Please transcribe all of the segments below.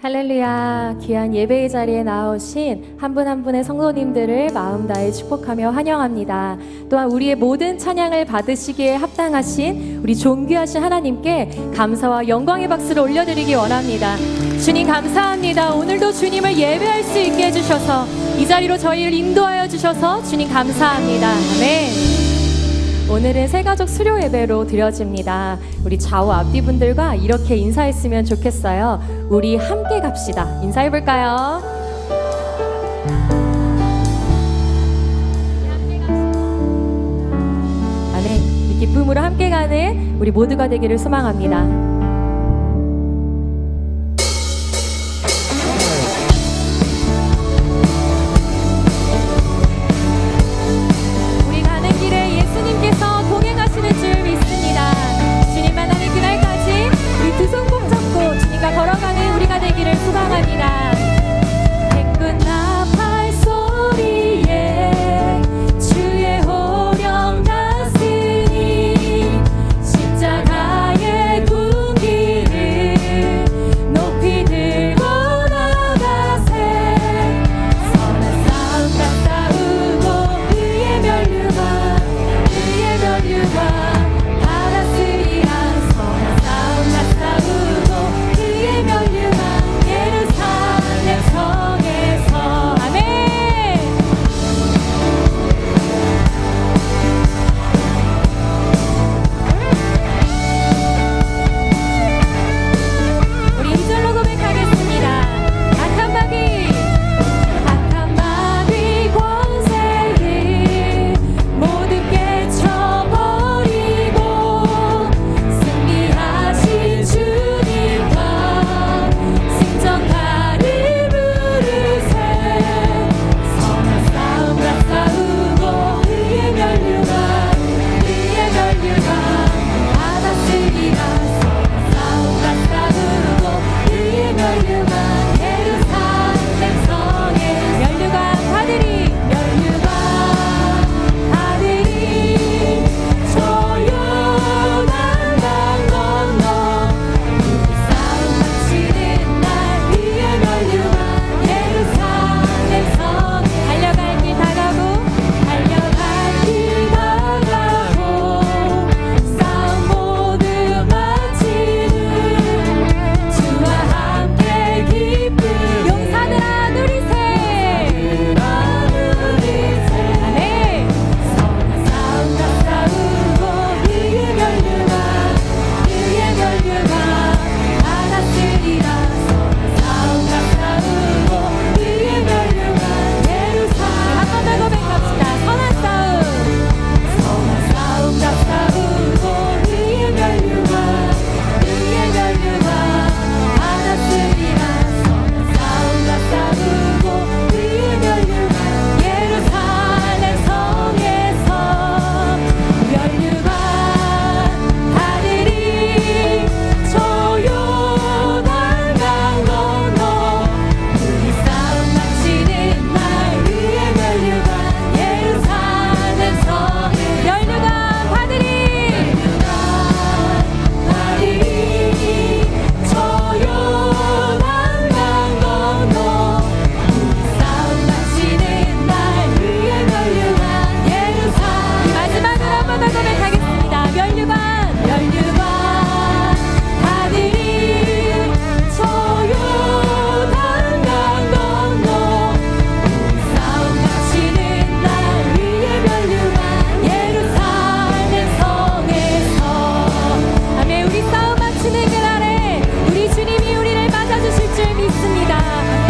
할렐루야. 귀한 예배의 자리에 나오신 한 분 한 분의 성도님들을 마음 다해 축복하며 환영합니다. 또한 우리의 모든 찬양을 받으시기에 합당하신 우리 존귀하신 하나님께 감사와 영광의 박수를 올려드리기 원합니다. 주님 감사합니다. 오늘도 주님을 예배할 수 있게 해주셔서 이 자리로 저희를 인도하여 주셔서 주님 감사합니다. 아멘. 오늘은 새가족 수료 예배로 드려집니다. 우리 좌우 앞뒤 분들과 이렇게 인사했으면 좋겠어요. 우리 함께 갑시다. 인사해볼까요? 아멘. 이 기쁨으로 함께 가는 우리 모두가 되기를 소망합니다. 걸어가는 우리가 되기를 소망합니다. 백군 나팔 소리에 주의 호령 났으니 십자가의 군기를 높이 들고 나가세. 선한 싸움 다 싸우고 그의 멸류관 받았으리라. 선한 싸움 다 싸우고 예루살렘 성에서 아멘. 우리 2절로 고백하겠습니다. 악한 마귀 권세를 모두 깨쳐버리고 승리하신 주님과 승전가를 부르세. 선한 싸움 다 싸우고 그의 멸류관 받았으리라. 선한 싸움 다 싸우고 그의 멸류관 예루살렘 성에 멸류관 받으리 저 요단강 건너 우리 싸움 마치는 날 위에 멸류관 예루살렘 성에 달려갈 길 다가고 싸움 모두 마치는 주와 함께 기쁨 용사들아 누리세. 아멘. 선한 싸움 다 싸우고 그의 멸류관 받았으리라. 선한 싸움 다 싸우고 그의 멸류관 예루살렘 한 번 더 고백합시다. 선한 싸움 다 싸우고 그의 멸류관 받았으리라. 선한 싸움 다 싸우고 그의 멸류관 예루살렘 성에서 멸류관 받으리 저 요단강 건너 우리 싸움 마치는 날 위에 멸류관 예루살렘 성에 멸류관 받으리 저 요단강 건너 우리 싸움 마치는 날 위에 멸류관 예루살렘. 마지막으로 한 번 더 고백하겠습니다. 멸류관 받으리 저 요단강 건너 우리 싸움 마치는 날 위에 멸류관 예루살렘 성에서. 아멘. 우리 싸움 마치는 그날에 우리 주님이 우리를 맞아주실 줄 믿습니다.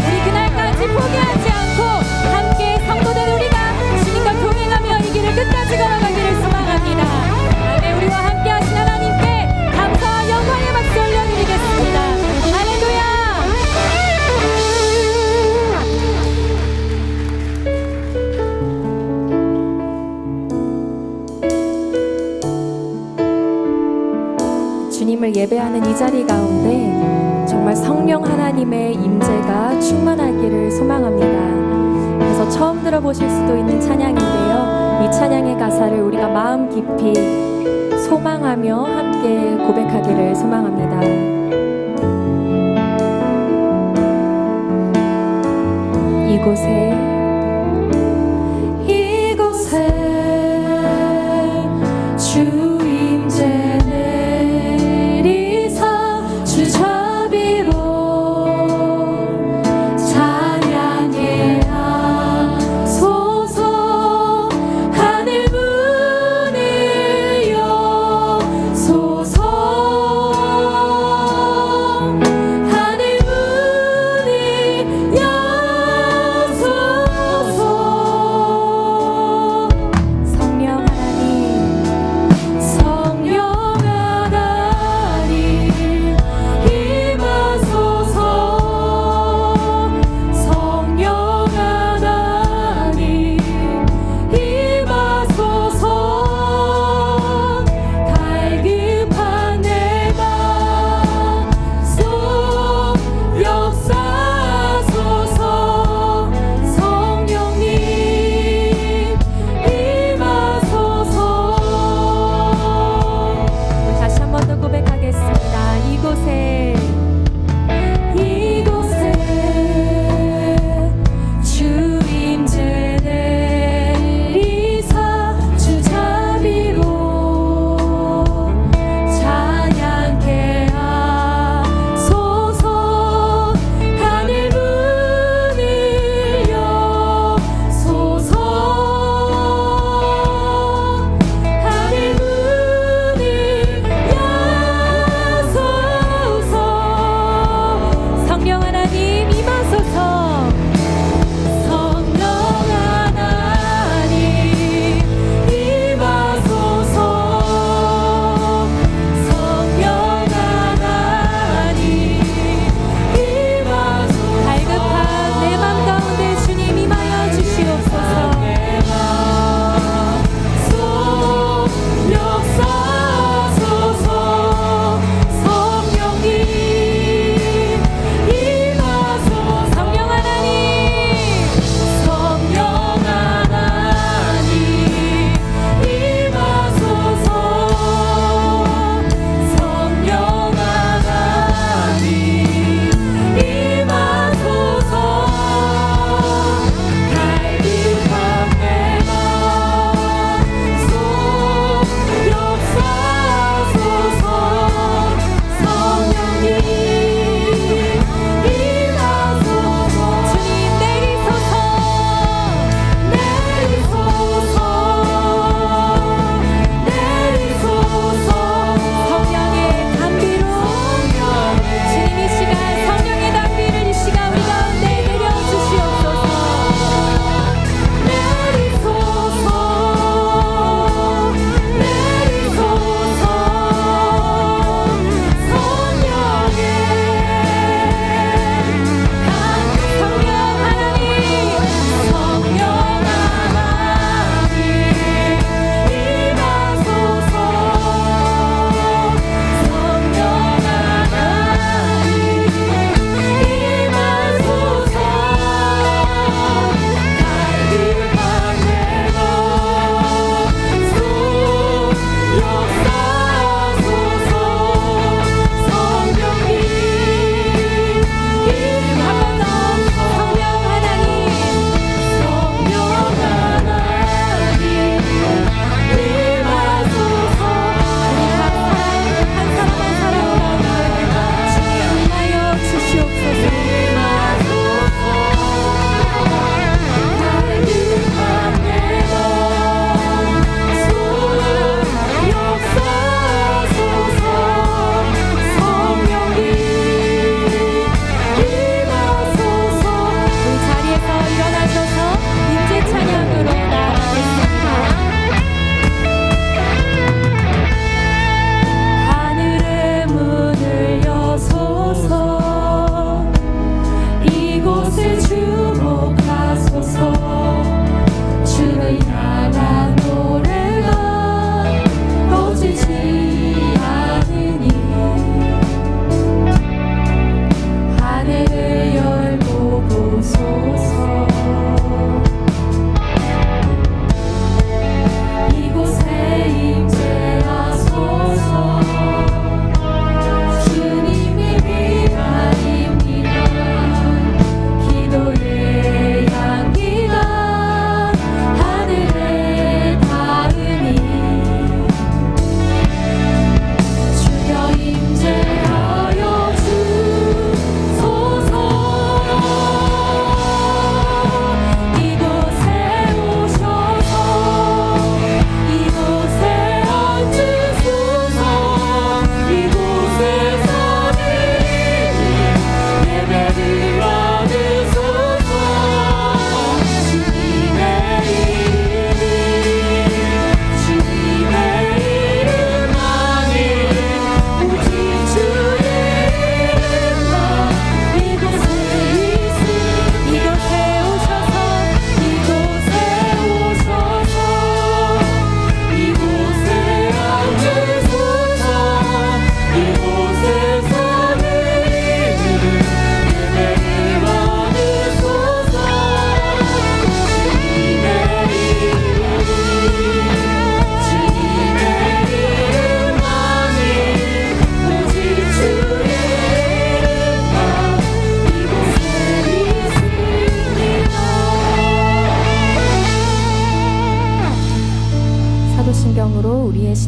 우리 그날까지 포기하지 않고 함께 성도된 우리가 주님과 동행하며 이 길을 끝까지 걸어가기를 소망합니다. 아멘. 우리와 함께 하신 하나님께 감사와 영광의 박수 올려드리겠습니다. 할렐루야. 주님을 예배하는 이 자리 가운데 정말 성령 하나님의 임재가 충만하기를 소망합니다. 그래서 처음 들어보실 수도 있는 찬양인데요. 이 찬양의 가사를 우리가 마음 깊이 소망하며 함께 고백하기를 소망합니다. 이곳에 주 임재 내리사 주 자비로 찬양해 하소서. 하늘 문을 여소서. 하늘 문을 여소서. 성령 하나님, 성령 하나님,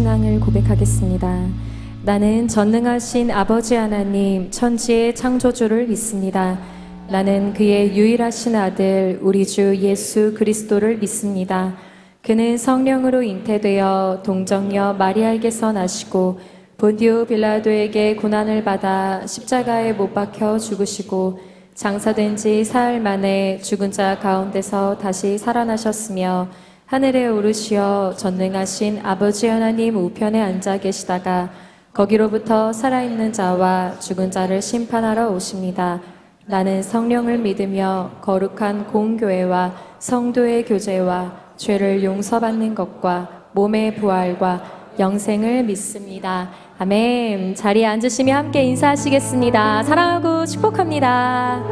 신앙을 고백하겠습니다. 나는 전능하신 아버지 하나님 천지의 창조주를 믿습니다. 나는 그의 유일하신 아들 우리 주 예수 그리스도를 믿습니다. 그는 성령으로 잉태되어 동정녀 마리아에게서 나시고 본디오 빌라도에게 고난을 받아 십자가에 못 박혀 죽으시고 장사된 지 사흘 만에 죽은 자 가운데서 다시 살아나셨으며 하늘에 오르시어 전능하신 아버지 하나님 우편에 앉아 계시다가 거기로부터 살아있는 자와 죽은 자를 심판하러 오십니다. 나는 성령을 믿으며 거룩한 공교회와 성도의 교제와 죄를 용서받는 것과 몸의 부활과 영생을 믿습니다. 아멘. 자리에 앉으시며 함께 인사하시겠습니다. 사랑하고 축복합니다.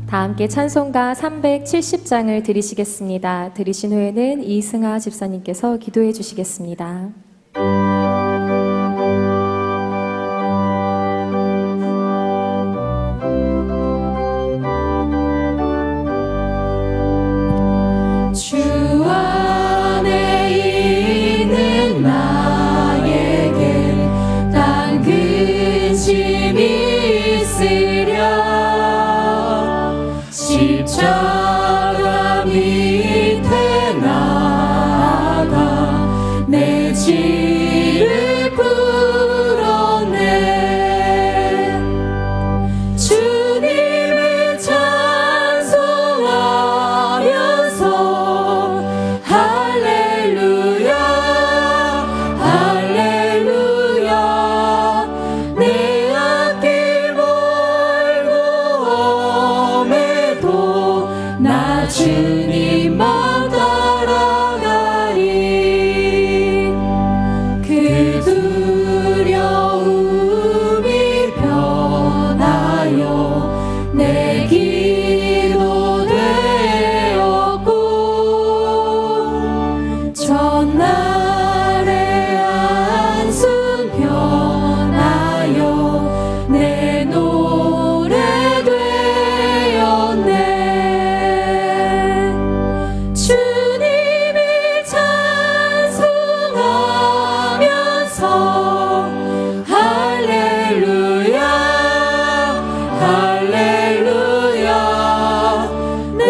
다 함께 찬송가 370장을 드리시겠습니다. 드리신 후에는 이승아 집사님께서 기도해 주시겠습니다. 십자가 밑에 나가 내 죄를 풀어내 주님을 찬송하면서 할렐루야 할렐루야 내 앞길 멀고 험해도 나 주님만 따라가리 그 두려움이 변하여 내 기도 되었고 전날의 한숨 변하여 내 노래 되었네 주님을 찬송하면서 할렐루야 할렐루야 내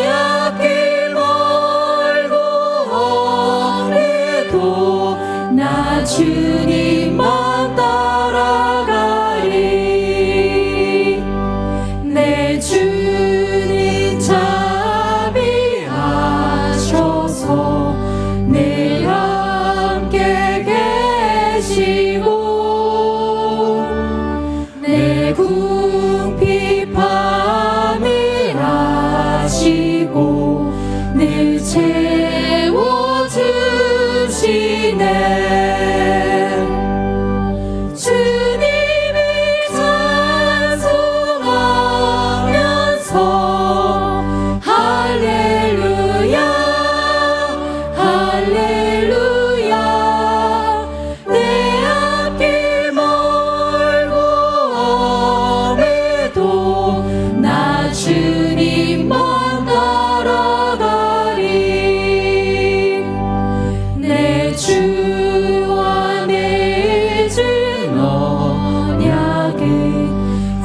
앞길 멀고 험해도 나 주님만 따라가리 내 주님 자비하셔서 늘 함께 계시고 내 궁핍함을 아시고 늘 채워주시네 주님을 찬송하면서 할렐루야 할렐루야 내 앞길 멀고 험해도 나 주님만 따라가리 내 주와 맺은 언약은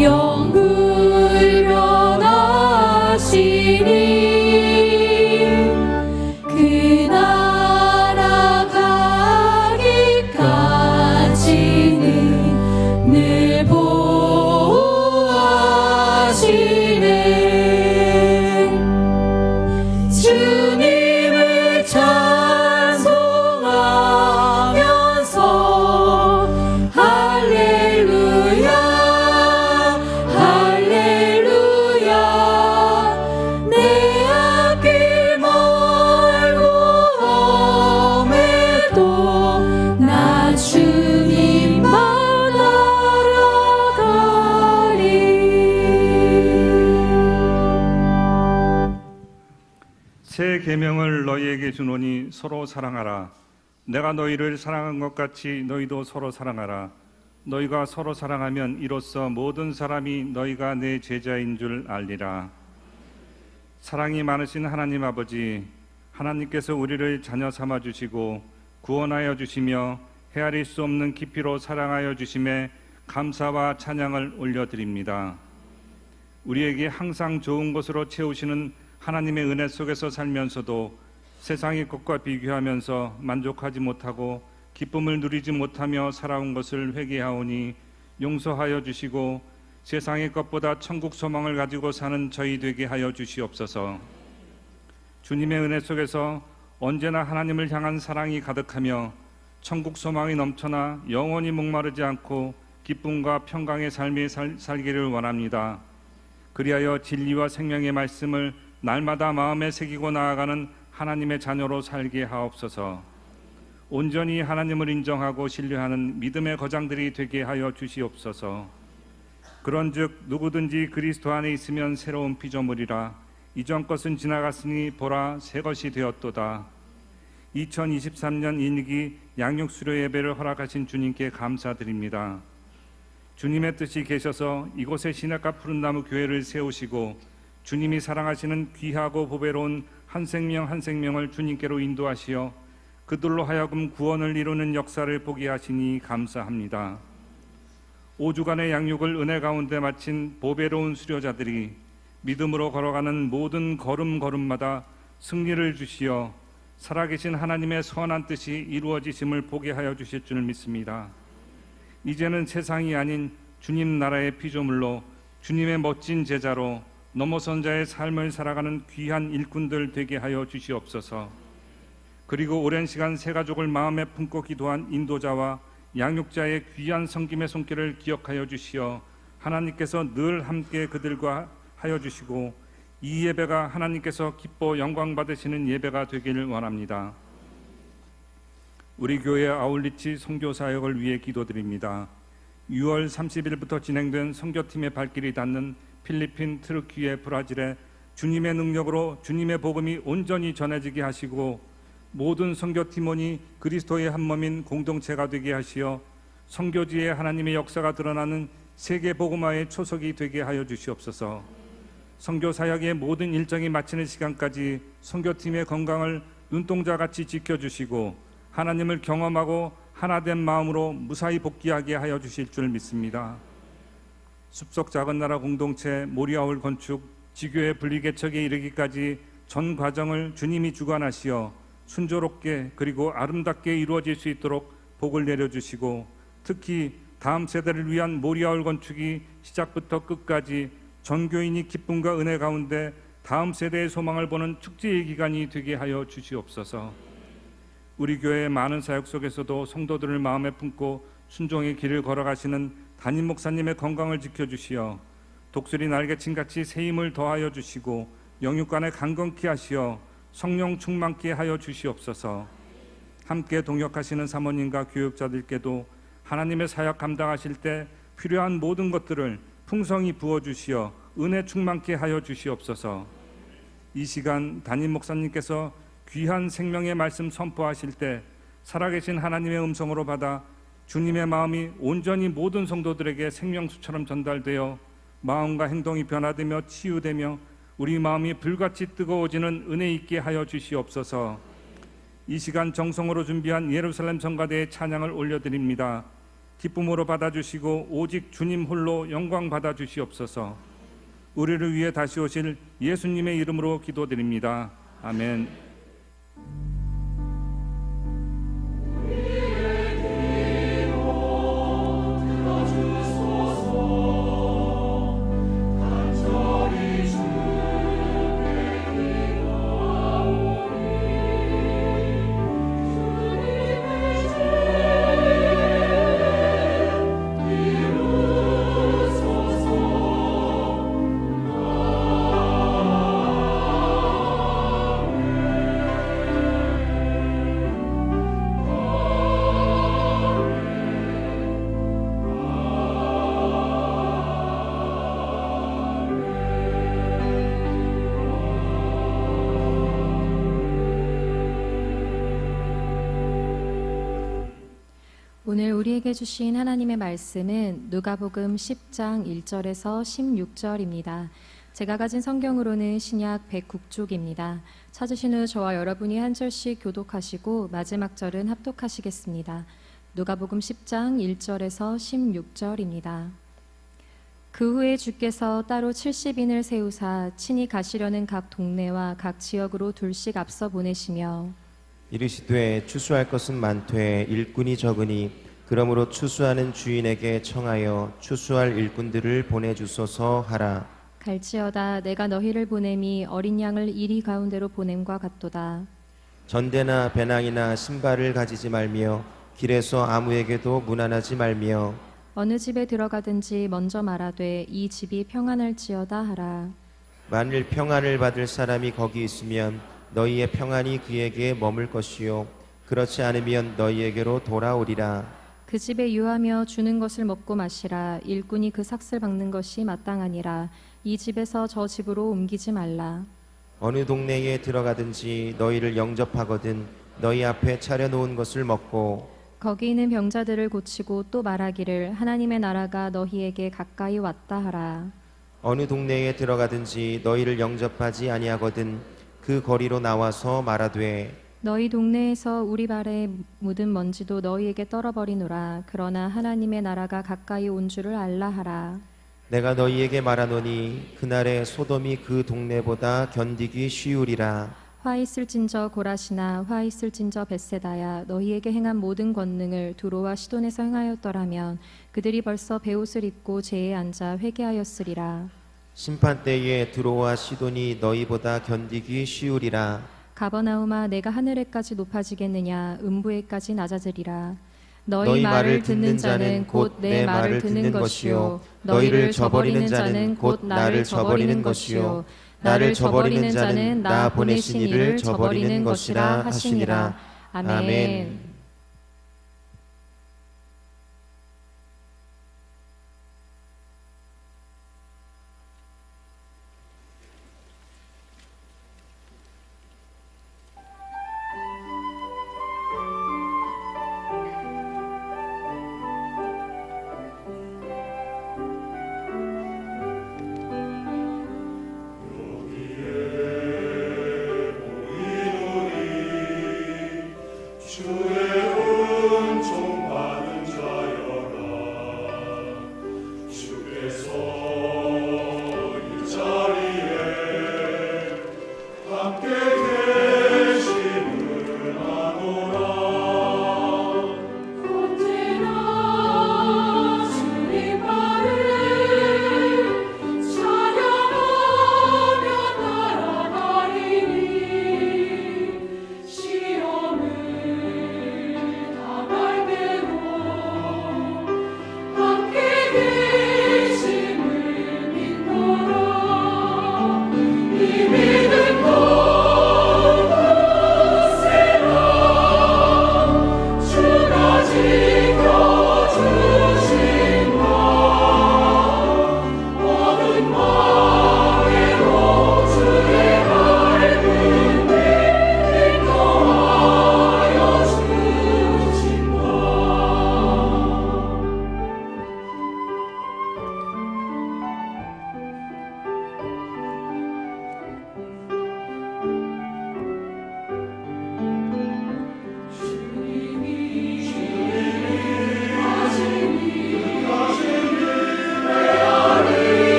영불 변하시니 그 나라 가기까지는 늘 보호하시네 주님을 찬송하면서 할렐루야 할렐루야 내 앞길 멀고 험해도 나 주님만 따라가리 새 계명을 너희에게 주노니 서로 사랑하라. 내가 너희를 사랑한 것 같이 너희도 서로 사랑하라. 너희가 서로 사랑하면 이로써 모든 사람이 너희가 내 제자인 줄 알리라. 사랑이 많으신 하나님 아버지, 하나님께서 우리를 자녀 삼아 주시고 구원하여 주시며 헤아릴 수 없는 깊이로 사랑하여 주심에 감사와 찬양을 올려드립니다. 우리에게 항상 좋은 것으로 채우시는 하나님의 은혜 속에서 살면서도 세상의 것과 비교하면서 만족하지 못하고 기쁨을 누리지 못하며 살아온 것을 회개하오니 용서하여 주시고 세상의 것보다 천국 소망을 가지고 사는 저희 되게 하여 주시옵소서. 주님의 은혜 속에서 언제나 하나님을 향한 사랑이 가득하며 천국 소망이 넘쳐나 영원히 목마르지 않고 기쁨과 평강의 삶이 살기를 원합니다. 그리하여 진리와 생명의 말씀을 날마다 마음에 새기고 나아가는 하나님의 자녀로 살게 하옵소서. 온전히 하나님을 인정하고 신뢰하는 믿음의 거장들이 되게 하여 주시옵소서. 그런즉 누구든지 그리스도 안에 있으면 새로운 피조물이라. 이전 것은 지나갔으니 보라 새 것이 되었도다. 2023년 인기 양육수료 예배를 허락하신 주님께 감사드립니다. 주님의 뜻이 계셔서 이곳에 시냇가 푸른나무 교회를 세우시고 주님이 사랑하시는 귀하고 보배로운 한 생명 한 생명을 주님께로 인도하시어 그들로 하여금 구원을 이루는 역사를 보게 하시니 감사합니다. 5주간의 양육을 은혜 가운데 마친 보배로운 수료자들이 믿음으로 걸어가는 모든 걸음걸음마다 승리를 주시어 살아계신 하나님의 선한 뜻이 이루어지심을 보게 하여 주실 줄 믿습니다. 이제는 세상이 아닌 주님 나라의 피조물로 주님의 멋진 제자로 넘어선 자의 삶을 살아가는 귀한 일꾼들 되게 하여 주시옵소서. 그리고 오랜 시간 새 가족을 마음에 품고 기도한 인도자와 양육자의 귀한 섬김의 손길을 기억하여 주시어 하나님께서 늘 함께 그들과 하여 주시고 이 예배가 하나님께서 기뻐 영광 받으시는 예배가 되기를 원합니다. 우리 교회 아울리치 선교 사역을 위해 기도드립니다. 6월 30일부터 진행된 선교팀의 발길이 닿는 필리핀, 트르키예, 브라질에 주님의 능력으로 주님의 복음이 온전히 전해지게 하시고 모든 선교팀원이 그리스도의 한 몸인 공동체가 되게 하시어 선교지에 하나님의 역사가 드러나는 세계 복음화의 초석이 되게 하여 주시옵소서. 선교 사역의 모든 일정이 마치는 시간까지 선교팀의 건강을 눈동자같이 지켜주시고 하나님을 경험하고 하나된 마음으로 무사히 복귀하게 하여 주실 줄 믿습니다. 숲속 작은 나라 공동체 모리아울 건축 지교의 분리개척에 이르기까지 전 과정을 주님이 주관하시어 순조롭게 그리고 아름답게 이루어질 수 있도록 복을 내려주시고 특히 다음 세대를 위한 모리아울 건축이 시작부터 끝까지 전교인이 기쁨과 은혜 가운데 다음 세대의 소망을 보는 축제의 기간이 되게 하여 주시옵소서. 우리 교회의 많은 사역 속에서도 성도들을 마음에 품고 순종의 길을 걸어가시는 담임 목사님의 건강을 지켜주시어 독수리 날개침같이 새 힘을 더하여 주시고 영육간에 강건케 하시어 성령 충만케 하여 주시옵소서. 함께 동역하시는 사모님과 교육자들께도 하나님의 사역 감당하실 때 필요한 모든 것들을 풍성히 부어주시어 은혜 충만케 하여 주시옵소서. 이 시간 담임 목사님께서 귀한 생명의 말씀 선포하실 때 살아계신 하나님의 음성으로 받아 주님의 마음이 온전히 모든 성도들에게 생명수처럼 전달되어 마음과 행동이 변화되며 치유되며 우리 마음이 불같이 뜨거워지는 은혜 있게 하여 주시옵소서. 이 시간 정성으로 준비한 예루살렘 성가대의 찬양을 올려드립니다. 기쁨으로 받아주시고 오직 주님 홀로 영광 받아주시옵소서. 우리를 위해 다시 오실 예수님의 이름으로 기도드립니다. 아멘. 오늘 우리에게 주신 하나님의 말씀은 누가복음 10장 1절에서 16절입니다. 제가 가진 성경으로는 신약 109쪽입니다. 찾으신 후 저와 여러분이 한 절씩 교독하시고 마지막 절은 합독하시겠습니다. 누가복음 10장 1절에서 16절입니다. 그 후에 주께서 따로 70인을 세우사 친히 가시려는 각 동네와 각 지역으로 둘씩 앞서 보내시며 이르시되 추수할 것은 많되 일꾼이 적으니 그러므로 추수하는 주인에게 청하여 추수할 일꾼들을 보내주소서 하라. 갈지어다 내가 너희를 보냄이 어린 양을 이리 가운데로 보냄과 같도다. 전대나 배낭이나 신발을 가지지 말며 길에서 아무에게도 문안하지 말며 어느 집에 들어가든지 먼저 말하되 이 집이 평안할지어다 하라. 만일 평안을 받을 사람이 거기 있으면 너희의 평안이 그에게 머물 것이요 그렇지 않으면 너희에게로 돌아오리라. 그 집에 유하며 주는 것을 먹고 마시라. 일꾼이 그 삭슬 박는 것이 마땅하니라. 이 집에서 저 집으로 옮기지 말라. 어느 동네에 들어가든지 너희를 영접하거든 너희 앞에 차려놓은 것을 먹고 거기 있는 병자들을 고치고 또 말하기를 하나님의 나라가 너희에게 가까이 왔다 하라. 어느 동네에 들어가든지 너희를 영접하지 아니하거든 그 거리로 나와서 말하되 너희 동네에서 우리 발에 묻은 먼지도 너희에게 떨어버리노라. 그러나 하나님의 나라가 가까이 온 줄을 알라 하라. 내가 너희에게 말하노니 그날에 소돔이 그 동네보다 견디기 쉬우리라. 화 있을진저 고라시나 화 있을진저 벳세다야 너희에게 행한 모든 권능을 두로와 시돈에서 행하였더라면 그들이 벌써 베옷을 입고 제에 앉아 회개하였으리라. 심판 때에 두로와 시돈이 너희보다 견디기 쉬우리라. 가버나움아 내가 하늘에까지 높아지겠느냐 음부에까지 낮아지리라. 너희 말을 듣는 자는 곧 내 말을 듣는 것이요 너희를 저버리는 자는 곧 나를 저버리는 것이요 나를 저버리는 자는 나 보내신 이를 저버리는 것이라 하시니라. 아멘.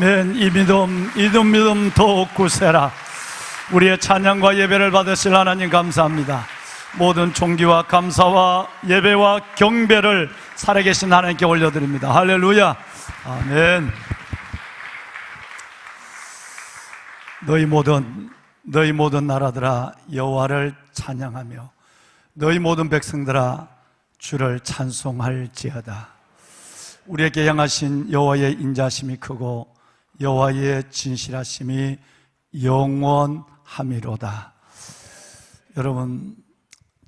아멘. 이 믿음 더욱 굳세라. 우리의 찬양과 예배를 받으실 하나님 감사합니다. 모든 존귀와 감사와 예배와 경배를 살아계신 하나님께 올려드립니다. 할렐루야. 아멘. 너희 모든 나라들아 여호와를 찬양하며 너희 모든 백성들아 주를 찬송할지어다. 우리에게 향하신 여호와의 인자심이 크고 여호와의 진실하심이 영원함이로다. 여러분,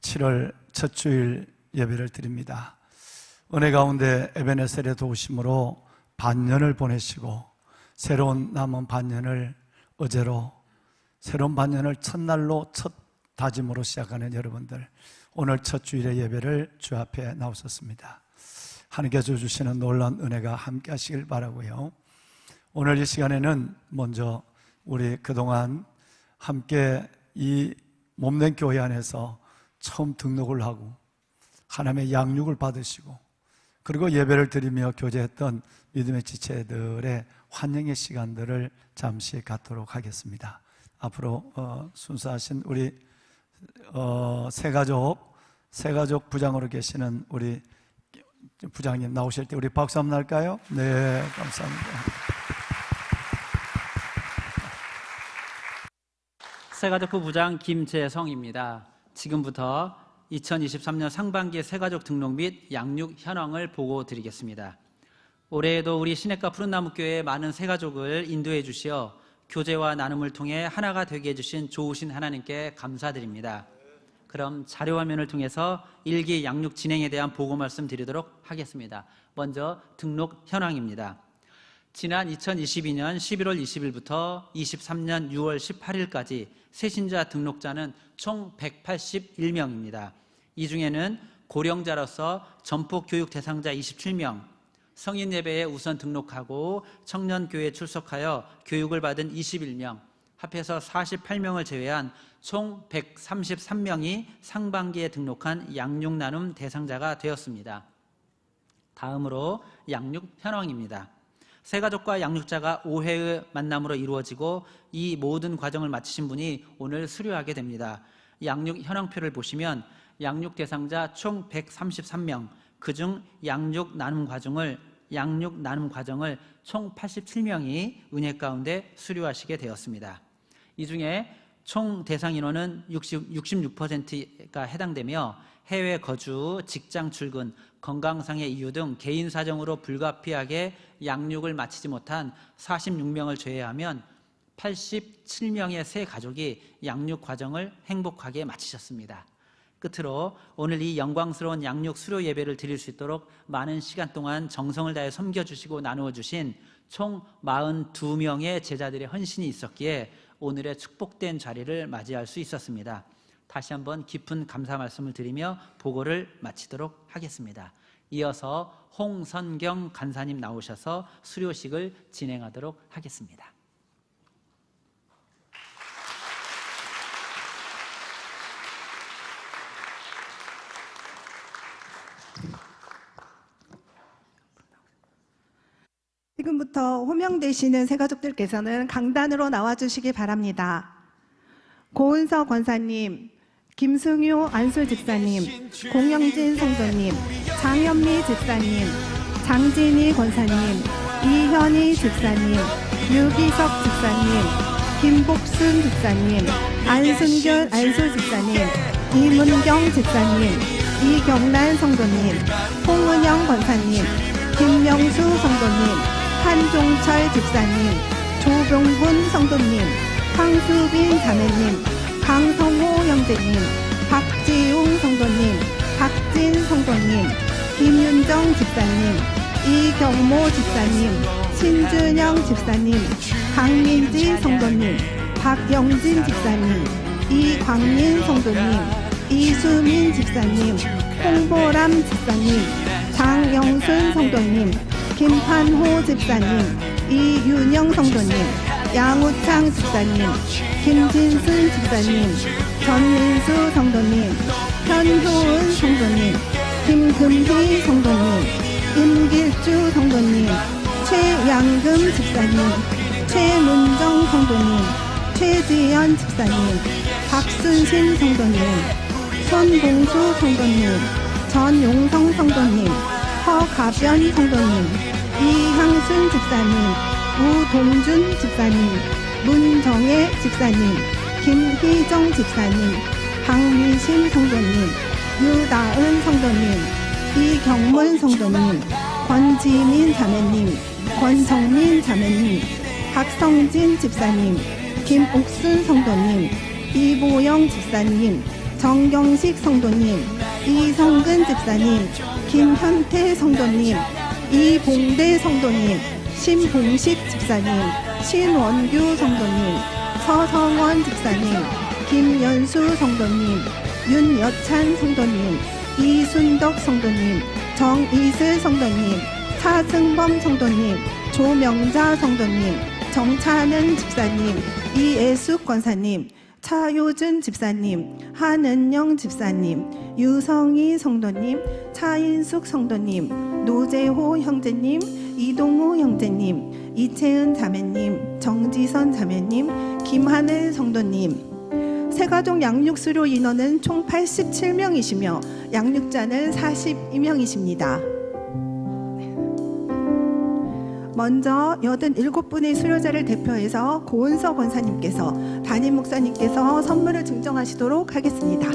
7월 첫 주일 예배를 드립니다. 은혜 가운데 에베네셀의 도우심으로 반년을 보내시고 새로운 남은 반년을 어제로, 새로운 반년을 첫날로 첫 다짐으로 시작하는 여러분들, 오늘 첫 주일의 예배를 주 앞에 나오셨습니다. 하나님께서 주시는 놀라운 은혜가 함께 하시길 바라고요. 오늘 이 시간에는 먼저 우리 그동안 함께 이 몸된 교회 안에서 처음 등록을 하고 하나님의 양육을 받으시고 그리고 예배를 드리며 교제했던 믿음의 지체들의 환영의 시간들을 잠시 갖도록 하겠습니다. 앞으로 순서하신 우리 새가족 부장으로 계시는 우리 부장님 나오실 때 우리 박수 한번 할까요? 네, 감사합니다. 새가족부 부장 김재성입니다. 지금부터 2023년 상반기 새가족 등록 및 양육 현황을 보고 드리겠습니다. 올해에도 우리 시냇가 푸른나무교회에 많은 새가족을 인도해 주시어 교제와 나눔을 통해 하나가 되게 해주신 좋으신 하나님께 감사드립니다. 그럼 자료화면을 통해서 일기 양육 진행에 대한 보고 말씀 드리도록 하겠습니다. 먼저 등록 현황입니다. 지난 2022년 11월 20일부터 23년 6월 18일까지 새신자 등록자는 총 181명입니다. 이 중에는 고령자로서 전폭교육 대상자 27명, 성인 예배에 우선 등록하고 청년교회에 출석하여 교육을 받은 21명, 합해서 48명을 제외한 총 133명이 상반기에 등록한 양육 나눔 대상자가 되었습니다. 다음으로 양육 현황입니다. 새가족과 양육자가 5회의 만남으로 이루어지고 이 모든 과정을 마치신 분이 오늘 수료하게 됩니다. 양육 현황표를 보시면 양육 대상자 총 133명, 그중 양육 나눔 과정을 총 87명이 은혜 가운데 수료하시게 되었습니다. 이 중에 총 대상 인원은 66%가 해당되며 해외 거주, 직장 출근, 건강상의 이유 등 개인 사정으로 불가피하게 양육을 마치지 못한 46명을 제외하면 87명의 새 가족이 양육 과정을 행복하게 마치셨습니다. 끝으로 오늘 이 영광스러운 양육 수료 예배를 드릴 수 있도록 많은 시간 동안 정성을 다해 섬겨주시고 나누어주신 총 42명의 제자들의 헌신이 있었기에 오늘의 축복된 자리를 맞이할 수 있었습니다. 다시 한번 깊은 감사 말씀을 드리며 보고를 마치도록 하겠습니다. 이어서 홍선경 간사님 나오셔서 수료식을 진행하도록 하겠습니다. 지금부터 호명되시는 새가족들께서는 강단으로 나와주시기 바랍니다. 고은서 권사님, 김승유 안수 집사님, 공영진 성도님, 장현미 집사님, 장진희 권사님, 이현희 집사님, 유기석 집사님, 김복순 집사님, 안순결 안수 집사님, 이문경 집사님, 이경란 성도님, 홍은영 권사님, 김명수 성도님, 한종철 집사님, 조병군 성도님, 황수빈 자매님, 강성호 형제님, 박지웅 성도님, 박진 성도님, 김윤정 집사님, 이경모 집사님, 신준영 집사님, 강민지 성도님, 박영진 집사님, 이광민 성도님, 이수민 집사님, 홍보람 집사님, 장영순 성도님, 김판호 집사님, 이윤영 성도님, 양우창 집사님, 김진순 집사님, 전민수 성도님, 현효은 성도님, 김금희 성도님, 임길주 성도님, 최양금 집사님, 최문정 성도님, 최지연 집사님, 박순신 성도님, 손봉수 성도님, 전용성 성도님, 허가변 성도님, 이향순 집사님, 우동준 집사님, 문정혜 집사님, 김희정 집사님, 박미신 성도님, 유다은 성도님, 이경문 성도님, 권지민 자매님, 권성민 자매님, 박성진 집사님, 김옥순 성도님, 이보영 집사님, 정경식 성도님, 이성근 집사님, 김현태 성도님, 이봉대 성도님, 신봉식 집사님, 신원규 성도님, 서성원 집사님, 김연수 성도님, 윤여찬 성도님, 이순덕 성도님, 정이슬 성도님, 차승범 성도님, 조명자 성도님, 정찬은 집사님, 이애숙 권사님, 차효준 집사님, 한은영 집사님, 유성희 성도님, 차인숙 성도님, 노재호 형제님, 이동우 형제님, 이채은 자매님, 정지선 자매님, 김하늘 성도님. 새가족 양육 수료 인원은 총 87명이시며 양육자는 42명이십니다. 먼저 87분의 수료자를 대표해서 고은서 권사님께서, 담임 목사님께서 선물을 증정하시도록 하겠습니다.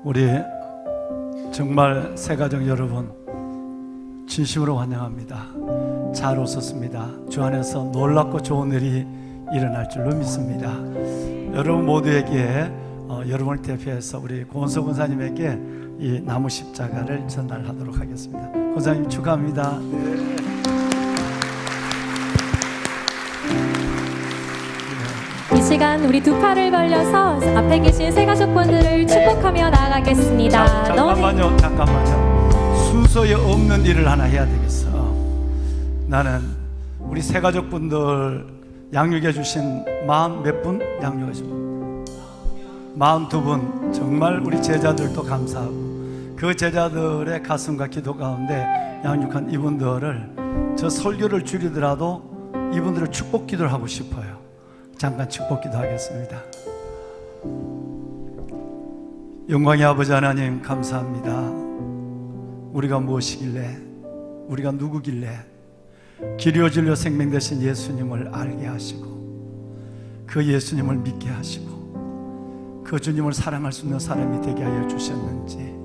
우리 정말 새가족 여러분 진심으로 환영합니다. 잘 오셨습니다. 주 안에서 놀랍고 좋은 일이 일어날 줄로 믿습니다. 여러분 모두에게 여러분을 대표해서 우리 고은서 권사님에게 이 나무 십자가를 전달하도록 하겠습니다. 권사님 축하합니다. 이 시간 우리 두 팔을 벌려서 앞에 계신 새가족분들을 축복하며 나아가겠습니다. 잠깐만요. 순서에 없는 일을 하나 해야 되겠어. 나는 우리 새가족분들 양육해 주신 40몇 분 양육해 주신 42분 정말 우리 제자들도 감사하고 그 제자들의 가슴과 기도 가운데 양육한 이분들을 저 설교를 줄이더라도 이분들을 축복 기도를 하고 싶어요. 잠깐 축복 기도하겠습니다. 영광의 아버지 하나님 감사합니다. 우리가 무엇이길래, 우리가 누구길래 길이요 진리요 생명 되신 예수님을 알게 하시고 그 예수님을 믿게 하시고 그 주님을 사랑할 수 있는 사람이 되게 하여 주셨는지,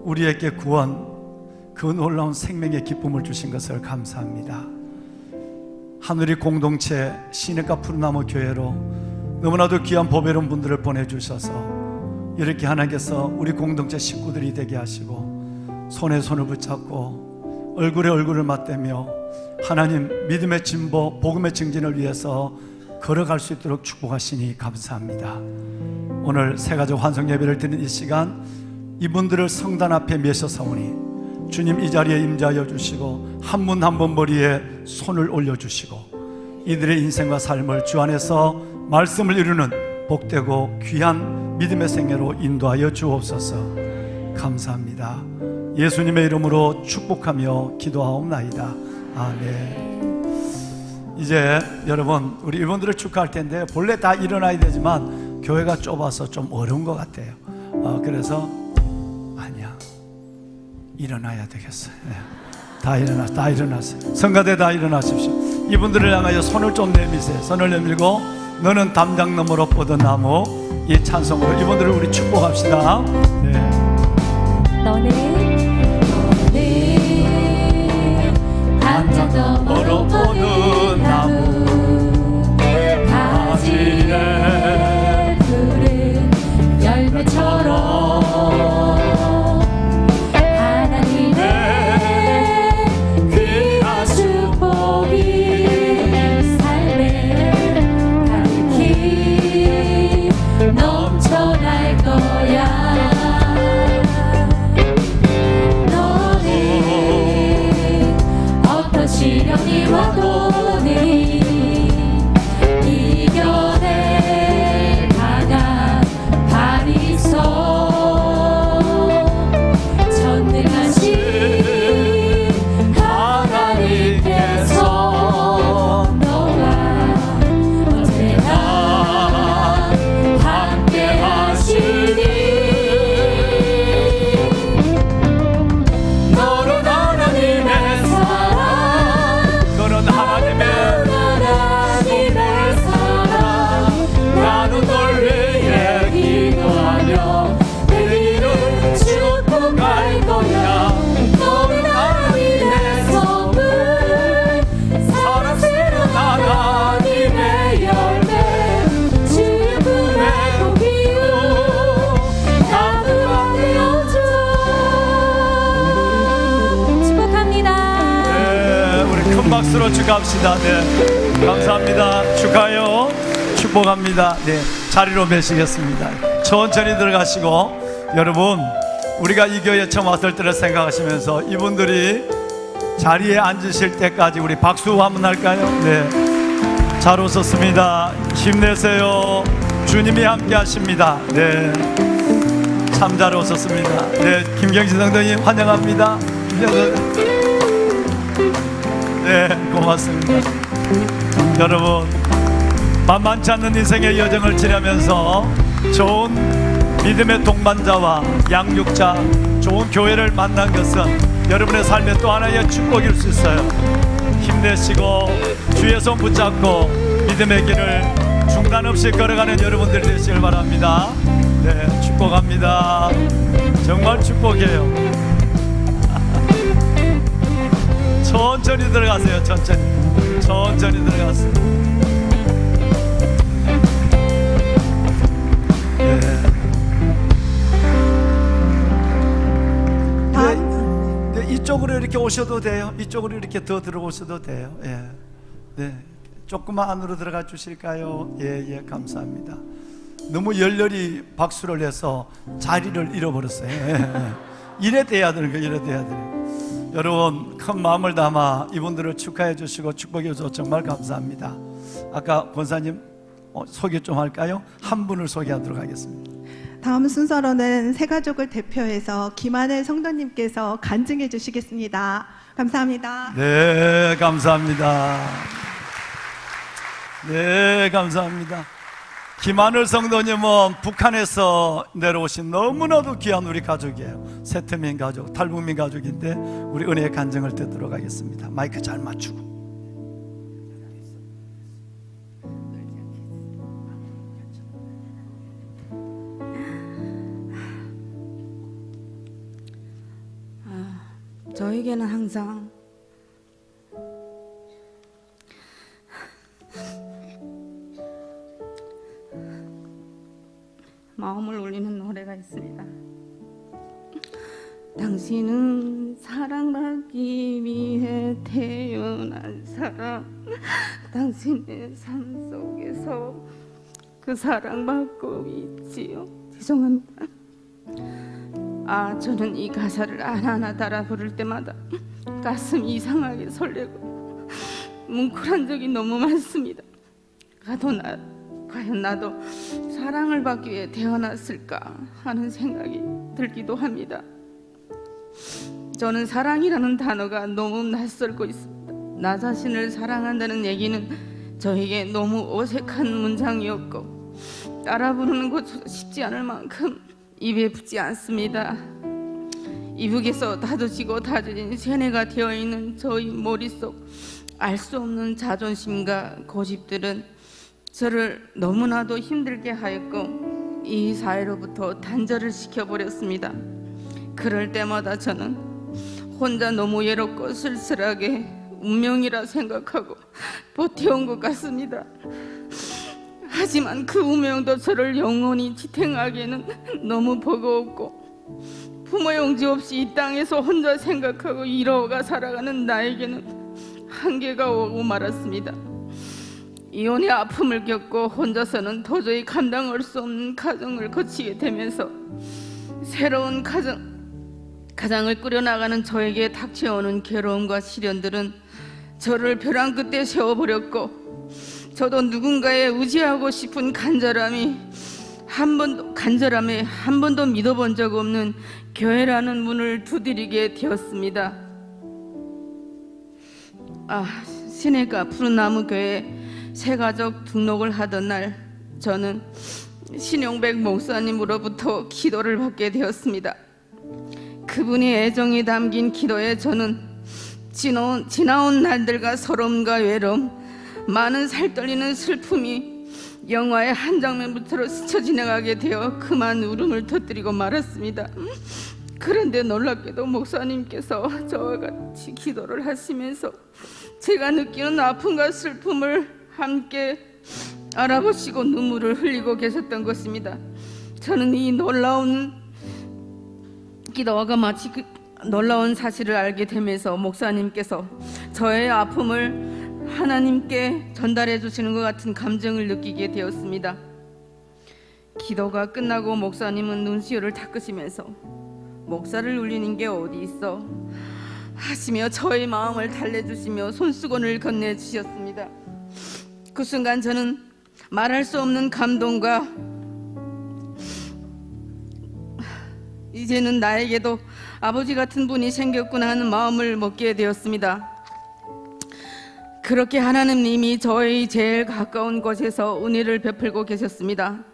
우리에게 구원, 그 놀라운 생명의 기쁨을 주신 것을 감사합니다. 하늘이 공동체 시냇가 푸른나무 교회로 너무나도 귀한 보배로운 분들을 보내주셔서 이렇게 하나님께서 우리 공동체 식구들이 되게 하시고 손에 손을 붙잡고 얼굴에 얼굴을 맞대며 하나님 믿음의 진보, 복음의 증진을 위해서 걸어갈 수 있도록 축복하시니 감사합니다. 오늘 새가족 환송 예배를 드리는 이 시간 이분들을 성단 앞에 모셔서오니 주님 이 자리에 임재하여 주시고 한 분 한 분 머리에 손을 올려주시고 이들의 인생과 삶을 주 안에서 말씀을 이루는 복되고 귀한 믿음의 생애로 인도하여 주옵소서. 감사합니다. 예수님의 이름으로 축복하며 기도하옵나이다. 아멘. 이제 여러분 우리 이분들을 축하할 텐데 본래 다 일어나야 되지만 교회가 좁아서 좀 어려운 것 같아요. 그래서 아니야, 일어나야 되겠어요. 네. 다 일어나세요. 성가대 다 일어나십시오. 이분들을 향하여 손을 좀 내미세요. 손을 내밀고 너는 담장 너머로 뻗은 나무, 이 찬송으로 이분들을 우리 축복합시다. 네. 너는 담장 너머로 뻗은 나무, 가지에 푸른 열매처럼 박수로 축하합시다. 네, 감사합니다. 축하해요. 축복합니다. 네, 자리로 매시겠습니다. 천천히 들어가시고, 여러분, 우리가 이 교회에 처음 왔을 때를 생각하시면서 이분들이 자리에 앉으실 때까지 우리 박수 한번 할까요? 네, 잘 오셨습니다. 힘내세요. 주님이 함께 하십니다. 네, 참 잘 오셨습니다. 네, 김경신 성도님 환영합니다. 네, 고맙습니다. 여러분, 만만치 않는 인생의 여정을 지나면서 좋은 믿음의 동반자와 양육자, 좋은 교회를 만난 것은 여러분의 삶의 또 하나의 축복일 수 있어요. 힘내시고 주의 손 붙잡고 믿음의 길을 중단 없이 걸어가는 여러분들이 되시길 바랍니다. 네, 축복합니다. 정말 축복이에요. 천천히 들어가세요. 천천히 들어가세요. 네. 네, 이쪽으로 이렇게 오셔도 돼요. 이쪽으로 이렇게 더 들어오셔도 돼요. 예. 네, 조금만 안으로 들어가 주실까요? 예, 감사합니다. 너무 열렬히 박수를 해서 자리를 잃어버렸어요. 예. 이래 돼야 되는 거예요. 이래 돼야 돼요. 여러분, 큰 마음을 담아 이분들을 축하해 주시고 축복해 주셔서 정말 감사합니다. 아까 권사님 소개 좀 할까요? 한 분을 소개하도록 하겠습니다. 다음 순서로는 새 가족을 대표해서 김하늘 성도님께서 간증해 주시겠습니다. 감사합니다. 네, 감사합니다. 네, 감사합니다. 김하늘 성도님은 북한에서 내려오신 너무나도 귀한 우리 가족이에요. 세트민 가족, 탈북민 가족인데 우리 은혜의 간증을 듣도록 하겠습니다. 마이크 잘 맞추고. 저에게는 항상 마음을 울리는 노래가 있습니다. 당신은 사랑받기 위해 태어난 사람, 당신의 삶 속에서 그 사랑받고 있지요. 죄송합니다. 저는 이 가사를 하나하나 따라 부를 때마다 가슴이 이상하게 설레고 뭉클한 적이 너무 많습니다. 과연 나도 사랑을 받기 위해 태어났을까 하는 생각이 들기도 합니다. 저는 사랑이라는 단어가 너무 낯설고 있습니다. 나 자신을 사랑한다는 얘기는 저에게 너무 어색한 문장이었고 따라 부르는 것도 쉽지 않을 만큼 입에 붙지 않습니다. 이북에서 다져지고 다져진 세뇌가 되어있는 저희 머릿속 알 수 없는 자존심과 고집들은 저를 너무나도 힘들게 하였고 이 사회로부터 단절을 시켜버렸습니다. 그럴 때마다 저는 혼자 너무 외롭고 쓸쓸하게 운명이라 생각하고 버텨온 것 같습니다. 하지만 그 운명도 저를 영원히 지탱하기에는 너무 버거웠고 부모 용지 없이 이 땅에서 혼자 생각하고 이뤄가 살아가는 나에게는 한계가 오고 말았습니다. 이혼의 아픔을 겪고 혼자서는 도저히 감당할 수 없는 가정을 거치게 되면서 새로운 가정을 꾸려나가는 저에게 닥쳐오는 괴로움과 시련들은 저를 벼랑 끝에 세워버렸고 저도 누군가에 의지하고 싶은 간절함에 한 번도 믿어본 적 없는 교회라는 문을 두드리게 되었습니다. 시내가 푸른나무 교회 새가족 등록을 하던 날 저는 신용백 목사님으로부터 기도를 받게 되었습니다. 그분의 애정이 담긴 기도에 저는 지나온 날들과 서러움과 외로움, 많은 살떨리는 슬픔이 영화의 한 장면부터 스쳐 지나가게 되어 그만 울음을 터뜨리고 말았습니다. 그런데 놀랍게도 목사님께서 저와 같이 기도를 하시면서 제가 느끼는 아픔과 슬픔을 함께 알아보시고 눈물을 흘리고 계셨던 것입니다. 저는 이 놀라운 기도가 마치 놀라운 사실을 알게 되면서 목사님께서 저의 아픔을 하나님께 전달해 주시는 것 같은 감정을 느끼게 되었습니다. 기도가 끝나고 목사님은 눈시울을 닦으시면서 목사를 울리는 게 어디 있어 하시며 저의 마음을 달래주시며 손수건을 건네주셨습니다. 그 순간 저는 말할 수 없는 감동과 이제는 나에게도 아버지 같은 분이 생겼구나 하는 마음을 먹게 되었습니다. 그렇게 하나님님이 저의 제일 가까운 곳에서 은혜를 베풀고 계셨습니다.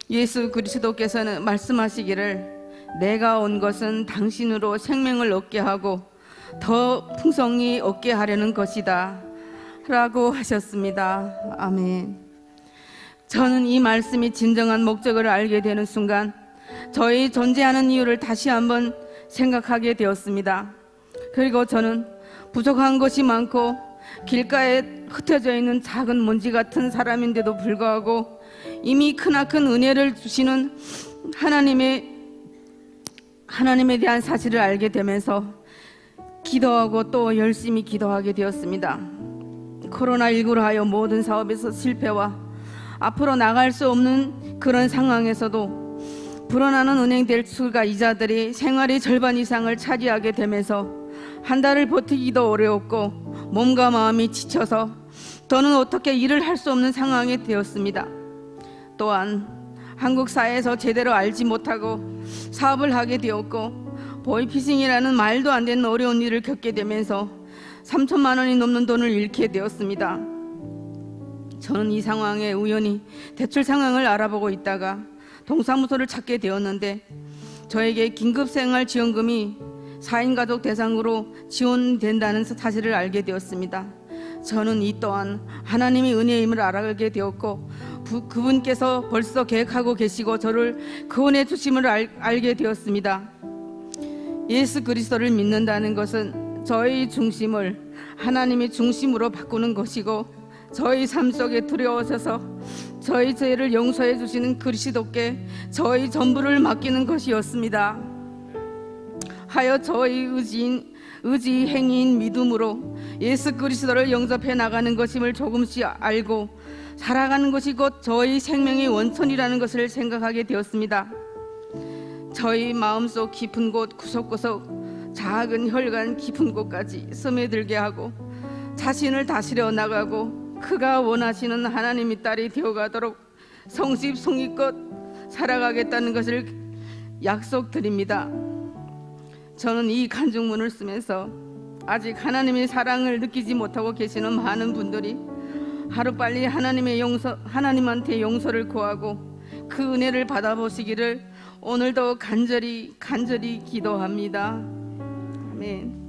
예수 그리스도께서는 말씀하시기를 내가 온 것은 당신으로 생명을 얻게 하고 더 풍성히 얻게 하려는 것이다 라고 하셨습니다. 아멘. 저는 이 말씀이 진정한 목적을 알게 되는 순간 저의 존재하는 이유를 다시 한번 생각하게 되었습니다. 그리고 저는 부족한 것이 많고 길가에 흩어져 있는 작은 먼지 같은 사람인데도 불구하고 이미 크나큰 은혜를 주시는 하나님에 대한 사실을 알게 되면서 기도하고 또 열심히 기도하게 되었습니다. 코로나19로 하여 모든 사업에서 실패와 앞으로 나갈 수 없는 그런 상황에서도 불어나는 은행 대출과 이자들이 생활의 절반 이상을 차지하게 되면서 한 달을 버티기도 어려웠고 몸과 마음이 지쳐서 더는 어떻게 일을 할 수 없는 상황이 되었습니다. 또한 한국 사회에서 제대로 알지 못하고 사업을 하게 되었고 보이피싱이라는 말도 안 되는 어려운 일을 겪게 되면서 3천만 원이 넘는 돈을 잃게 되었습니다. 저는 이 상황에 우연히 대출 상황을 알아보고 있다가 동사무소를 찾게 되었는데 저에게 긴급생활지원금이 4인 가족 대상으로 지원된다는 사실을 알게 되었습니다. 저는 이 또한 하나님의 은혜임을 알게 되었고 그분께서 벌써 계획하고 계시고 저를 구원해 주심을 알게 되었습니다. 예수 그리스도를 믿는다는 것은 저의 중심을 하나님의 중심으로 바꾸는 것이고 저희 삶 속에 들어오셔서 저희 죄를 용서해 주시는 그리스도께 저희 전부를 맡기는 것이었습니다. 하여 저희 의지 행위인 믿음으로 예수 그리스도를 영접해 나가는 것임을 조금씩 알고 살아가는 것이 곧 저희 생명의 원천이라는 것을 생각하게 되었습니다. 저희 마음속 깊은 곳 구석구석 작은 혈관 깊은 곳까지 스며들게 하고 자신을 다스려 나가고 그가 원하시는 하나님의 딸이 되어가도록 성심성의껏 살아가겠다는 것을 약속드립니다. 저는 이 간증문을 쓰면서 아직 하나님의 사랑을 느끼지 못하고 계시는 많은 분들이 하루빨리 하나님한테 용서를 구하고 그 은혜를 받아보시기를 오늘도 간절히 기도합니다. 아멘.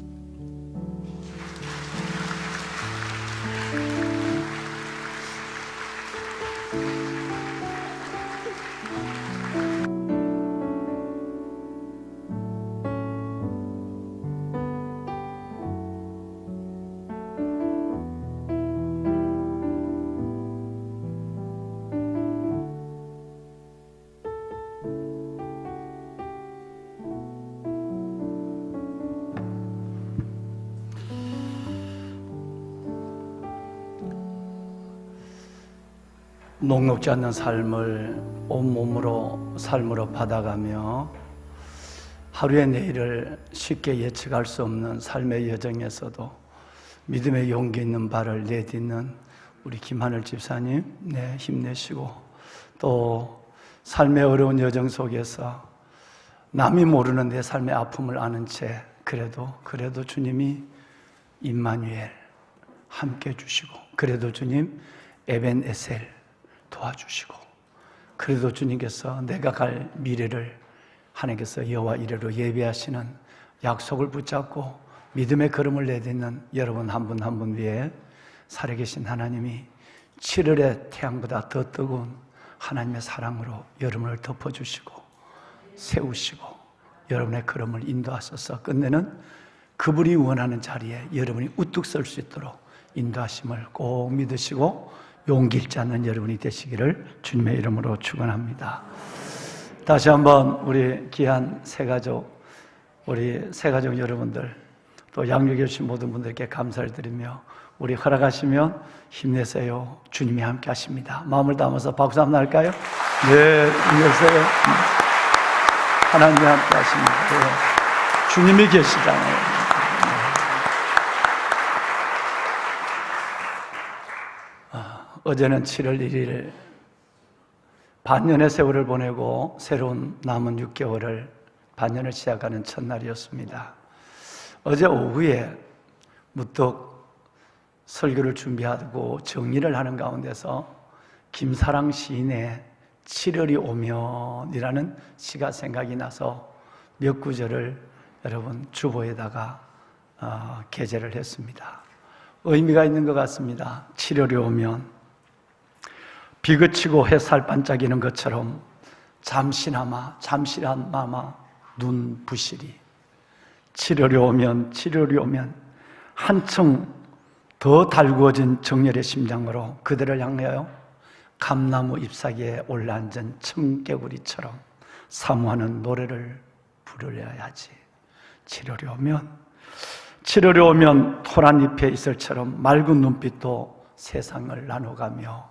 녹록지 않는 삶을 온몸으로 삶으로 받아가며 하루의 내일을 쉽게 예측할 수 없는 삶의 여정에서도 믿음의 용기 있는 발을 내딛는 우리 김하늘 집사님, 네, 힘내시고 또 삶의 어려운 여정 속에서 남이 모르는 내 삶의 아픔을 아는 채 그래도 주님이 임마누엘 함께 해주시고 그래도 주님 에벤에셀 도와주시고 그래도 주님께서 내가 갈 미래를 하나님께서 여호와 이레로 예비하시는 약속을 붙잡고 믿음의 걸음을 내딛는 여러분 한 분 한 분 위에 살아계신 하나님이 7월의 태양보다 더 뜨거운 하나님의 사랑으로 여러분을 덮어주시고 세우시고 여러분의 걸음을 인도하셔서 끝내는 그분이 원하는 자리에 여러분이 우뚝 설 수 있도록 인도하심을 꼭 믿으시고 용기 잃지 않는 여러분이 되시기를 주님의 이름으로 축원합니다. 다시 한번 우리 귀한 새 가족 우리 새가족 여러분들 또 양육해 주신 모든 분들께 감사를 드리며 우리 허락하시면 힘내세요. 주님이 함께 하십니다. 마음을 담아서 박수 한번 할까요? 네, 힘내세요. 하나님이 함께 하십니다. 네. 주님이 계시잖아요. 어제는 7월 1일 반년의 세월을 보내고 새로운 남은 6개월을 반년을 시작하는 첫날이었습니다. 어제 오후에 무척 설교를 준비하고 정리를 하는 가운데서 김사랑 시인의 7월이 오면이라는 시가 생각이 나서 몇 구절을 여러분 주보에다가 게재를 했습니다. 의미가 있는 것 같습니다. 7월이 오면 비 그치고 햇살 반짝이는 것처럼 잠시나마 눈 부시리 7월이 오면 한층 더 달구어진 정열의 심장으로 그들을 향하여 감나무 잎사귀에 올라앉은 청개구리처럼 사모하는 노래를 부르려야지. 7월이 오면 토란 잎의 이슬처럼 맑은 눈빛도 세상을 나눠가며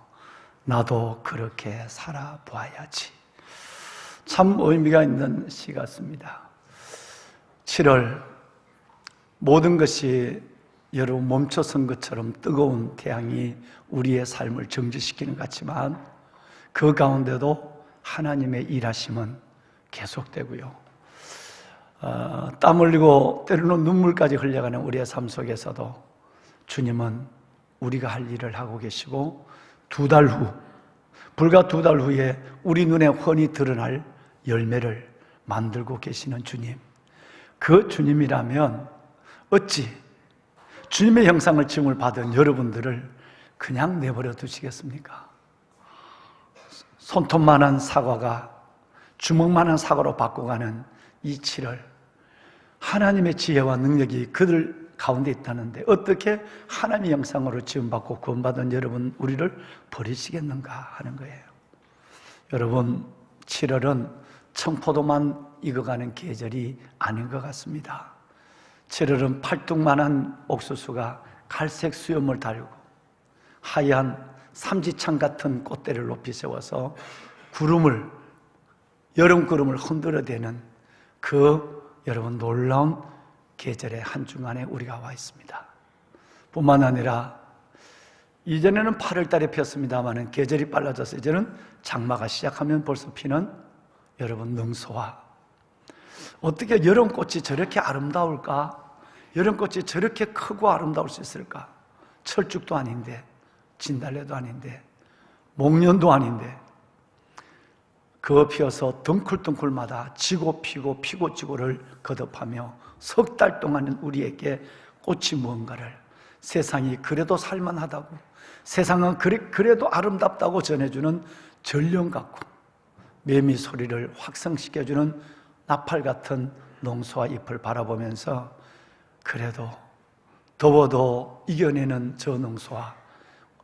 나도 그렇게 살아보아야지. 참 의미가 있는 시 같습니다. 7월 모든 것이 여러분 멈춰선 것처럼 뜨거운 태양이 우리의 삶을 정지시키는 것 같지만 그 가운데도 하나님의 일하심은 계속되고요. 땀 흘리고 때로는 눈물까지 흘려가는 우리의 삶 속에서도 주님은 우리가 할 일을 하고 계시고 불과 두 달 후에 우리 눈에 훤히 드러날 열매를 만들고 계시는 주님. 그 주님이라면 어찌 주님의 형상을 지음을 받은 여러분들을 그냥 내버려 두시겠습니까? 손톱만한 사과가 주먹만한 사과로 바꿔가는 이 7월, 하나님의 지혜와 능력이 그들 가운데 있다는데 어떻게 하나님의 형상으로 지음받고 구원받은 여러분 우리를 버리시겠는가 하는 거예요. 여러분 7월은 청포도만 익어가는 계절이 아닌 것 같습니다. 7월은 팔뚝만한 옥수수가 갈색 수염을 달고 하얀 삼지창 같은 꽃대를 높이 세워서 여름 구름을 흔들어대는 그 여러분 놀라운 계절의 한중간에 우리가 와 있습니다. 뿐만 아니라 이전에는 8월 달에 폈습니다만 계절이 빨라져서 이제는 장마가 시작하면 벌써 피는 여러분 능소화. 어떻게 여름꽃이 저렇게 아름다울까? 여름꽃이 저렇게 크고 아름다울 수 있을까? 철쭉도 아닌데 진달래도 아닌데 목련도 아닌데 그거 피어서 덩쿨덩쿨마다 지고 피고 피고 지고를 거듭하며 석 달 동안은 우리에게 꽃이 무언가를 세상이 그래도 살만하다고 세상은 그래도 아름답다고 전해주는 전령 같고 매미 소리를 확성시켜주는 나팔 같은 농소와 잎을 바라보면서 그래도 더워도 이겨내는 저 농소와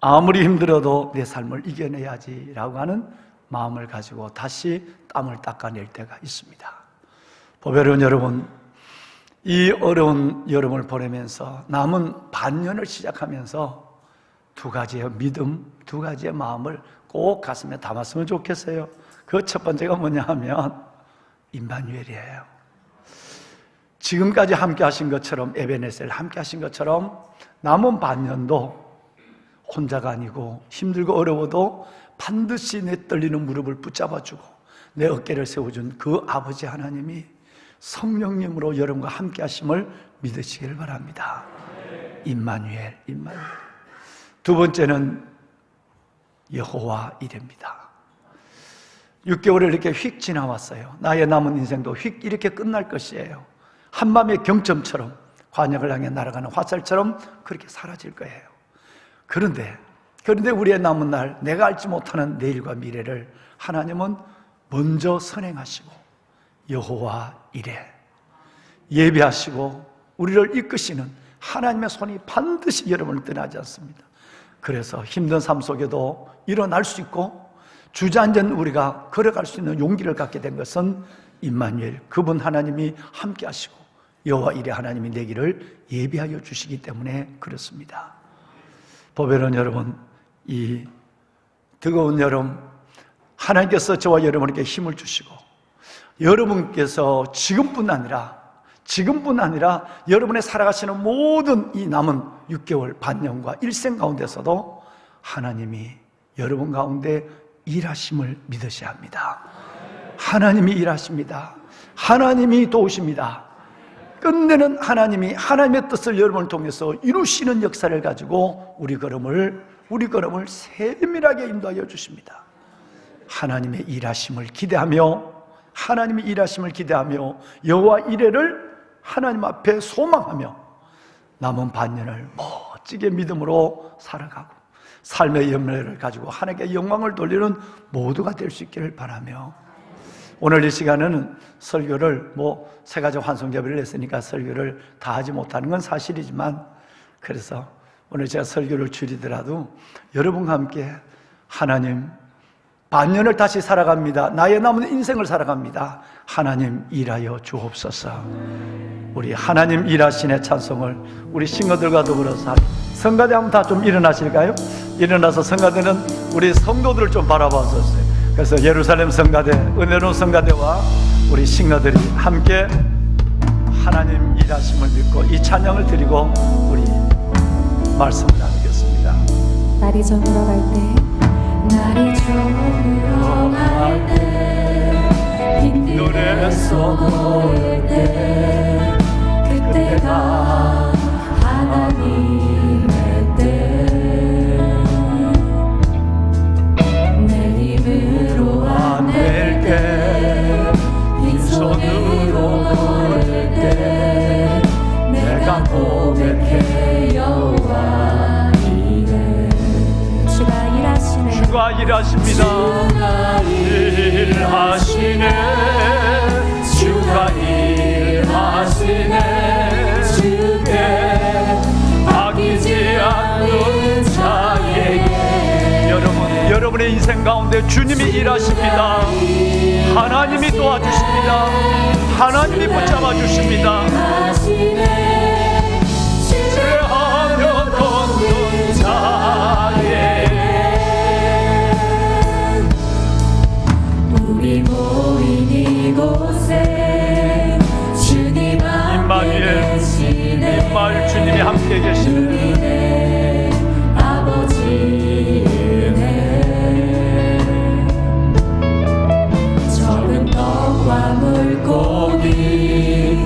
아무리 힘들어도 내 삶을 이겨내야지 라고 하는 마음을 가지고 다시 땀을 닦아낼 때가 있습니다. 보배로운 여러분, 이 어려운 여름을 보내면서 남은 반년을 시작하면서 두 가지의 믿음, 두 가지의 마음을 꼭 가슴에 담았으면 좋겠어요. 그 첫 번째가 뭐냐 하면 임마누엘이에요. 지금까지 함께 하신 것처럼 에베네셀 함께 하신 것처럼 남은 반년도 혼자가 아니고 힘들고 어려워도 반드시 내 떨리는 무릎을 붙잡아주고 내 어깨를 세워준 그 아버지 하나님이 성령님으로 여러분과 함께 하심을 믿으시길 바랍니다. 임마누엘. 두 번째는 여호와 이레입니다. 6개월을 이렇게 휙 지나왔어요. 나의 남은 인생도 휙 이렇게 끝날 것이에요. 한밤의 경점처럼 관역을 향해 날아가는 화살처럼 그렇게 사라질 거예요. 그런데 우리의 남은 날 내가 알지 못하는 내일과 미래를 하나님은 먼저 선행하시고 여호와 이레 예배하시고 우리를 이끄시는 하나님의 손이 반드시 여러분을 떠나지 않습니다. 그래서 힘든 삶 속에도 일어날 수 있고 주저앉은 우리가 걸어갈 수 있는 용기를 갖게 된 것은 임마누엘, 그분 하나님이 함께 하시고 여호와 이레 하나님이 내기를 예비하여 주시기 때문에 그렇습니다. 보배는 여러분, 이 뜨거운 여름 하나님께서 저와 여러분에게 힘을 주시고 여러분께서 지금뿐 아니라 여러분의 살아가시는 모든 이 남은 6개월, 반년과 일생 가운데서도 하나님이 여러분 가운데 일하심을 믿으셔야 합니다. 하나님이 일하십니다. 하나님이 도우십니다. 끝내는 하나님이 하나님의 뜻을 여러분을 통해서 이루시는 역사를 가지고 우리 걸음을 세밀하게 인도하여 주십니다. 하나님의 일하심을 기대하며 여호와 이레를 하나님 앞에 소망하며 남은 반년을 멋지게 믿음으로 살아가고 삶의 염려를 가지고 하나님께 영광을 돌리는 모두가 될 수 있기를 바라며, 오늘 이 시간에는 설교를 세 가지 환송제비를 했으니까 설교를 다 하지 못하는 건 사실이지만, 그래서 오늘 제가 설교를 줄이더라도 여러분과 함께 하나님 반년을 다시 살아갑니다. 나의 남은 인생을 살아갑니다. 하나님 일하여 주옵소서. 우리 하나님 일하시네 찬송을 우리 싱어들과 더불어서 성가대 한번 다 좀 일어나실까요? 일어나서 성가대는 우리 성도들을 좀 바라봤었어요. 그래서 예루살렘 성가대, 은혜로운 성가대와 우리 싱어들이 함께 하나님 일하심을 믿고 이 찬양을 드리고 우리 말씀을 나누겠습니다. 날이 저물어 갈 때, 날이 저물어 갈 때, 빈 노래 쏟을 때, 그때가 하나님의 때, 내 힘으로 안 될 때, 빈손으로 부를 때, 내가 고백해 여호와 이레. 주가 일하시네. 주가 일하십니다. 주가 일하시네. 주께 아끼지 않는 자에게. 여러분의 인생 가운데 주님이 일하십니다. 하나님이 도와주십니다. 하나님이 붙잡아 주십니다. 죄하며 걷는 자에게. 우리 모인 이곳에 주님 함께 계시네. 임마누엘 주님이 함께 계시네. 아버지네. 적은 떡과 물고기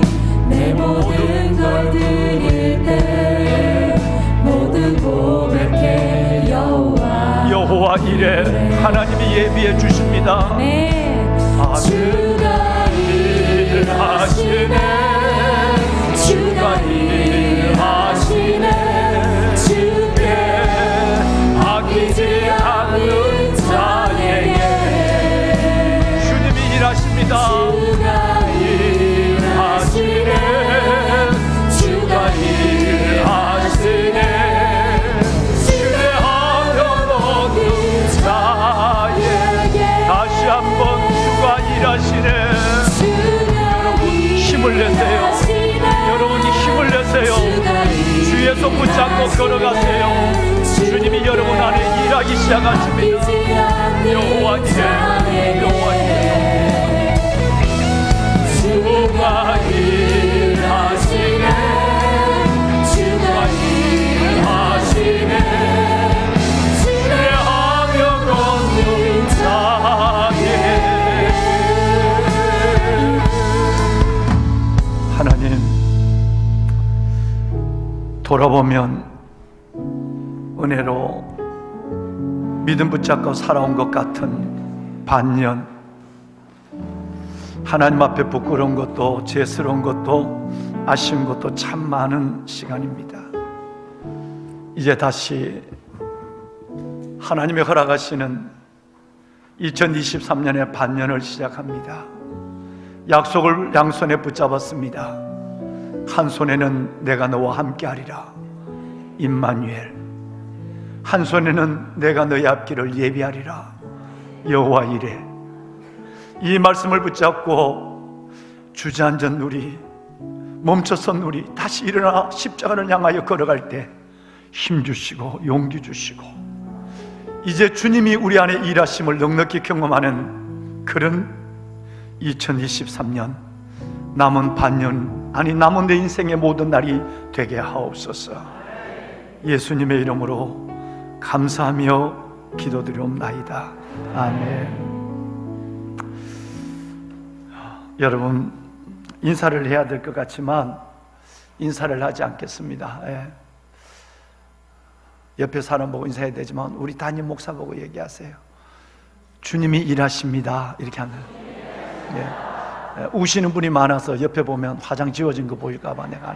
내 모든 걸 드릴 때 모두 고백해 여호와 이레. 하나님이 예비해 주십니다. 네. 주가 일하시네. 주가 일하시네. 주께 아끼지 않는 자에게. 주님이 일하십니다. 주가 일하시네. 주가 일하시네. 주례하며 얻는 자에게. 다시 한번 주가 일하시네. 여러분 힘을 내세요. 여러분이 힘을 내세요. 주의 손 붙잡고 걸어가세요. 주님이 여러분 안에 일하기 시작하십니다. 여호와 이레. 여호와 이레. 주가 일하시네. 주가 일하시네. 주례하며 걷는 자에게. 하나님, 돌아보면 은혜로 믿음 붙잡고 살아온 것 같은 반년, 하나님 앞에 부끄러운 것도 죄스러운 것도 아쉬운 것도 참 많은 시간입니다. 이제 다시 하나님이 허락하시는 2023년의 반년을 시작합니다. 약속을 양손에 붙잡았습니다. 한 손에는 내가 너와 함께하리라, 임마누엘. 한 손에는 내가 너의 앞길을 예비하리라, 여호와 이레. 이 말씀을 붙잡고 주저앉은 누리, 멈춰선 누리 다시 일어나 십자가를 향하여 걸어갈 때 힘주시고 용기 주시고, 이제 주님이 우리 안에 일하심을 넉넉히 경험하는 그런 2023년, 남은 반년, 아니 남은 내 인생의 모든 날이 되게 하옵소서. 예수님의 이름으로 감사하며 기도드리옵나이다. 아멘. 여러분, 인사를 해야 될 것 같지만 인사를 하지 않겠습니다. 옆에 사람 보고 인사해야 되지만 우리 담임 목사 보고 얘기하세요. 주님이 일하십니다. 이렇게 하면. 우시는 분이 많아서 옆에 보면 화장 지워진 거 보일까 봐 내가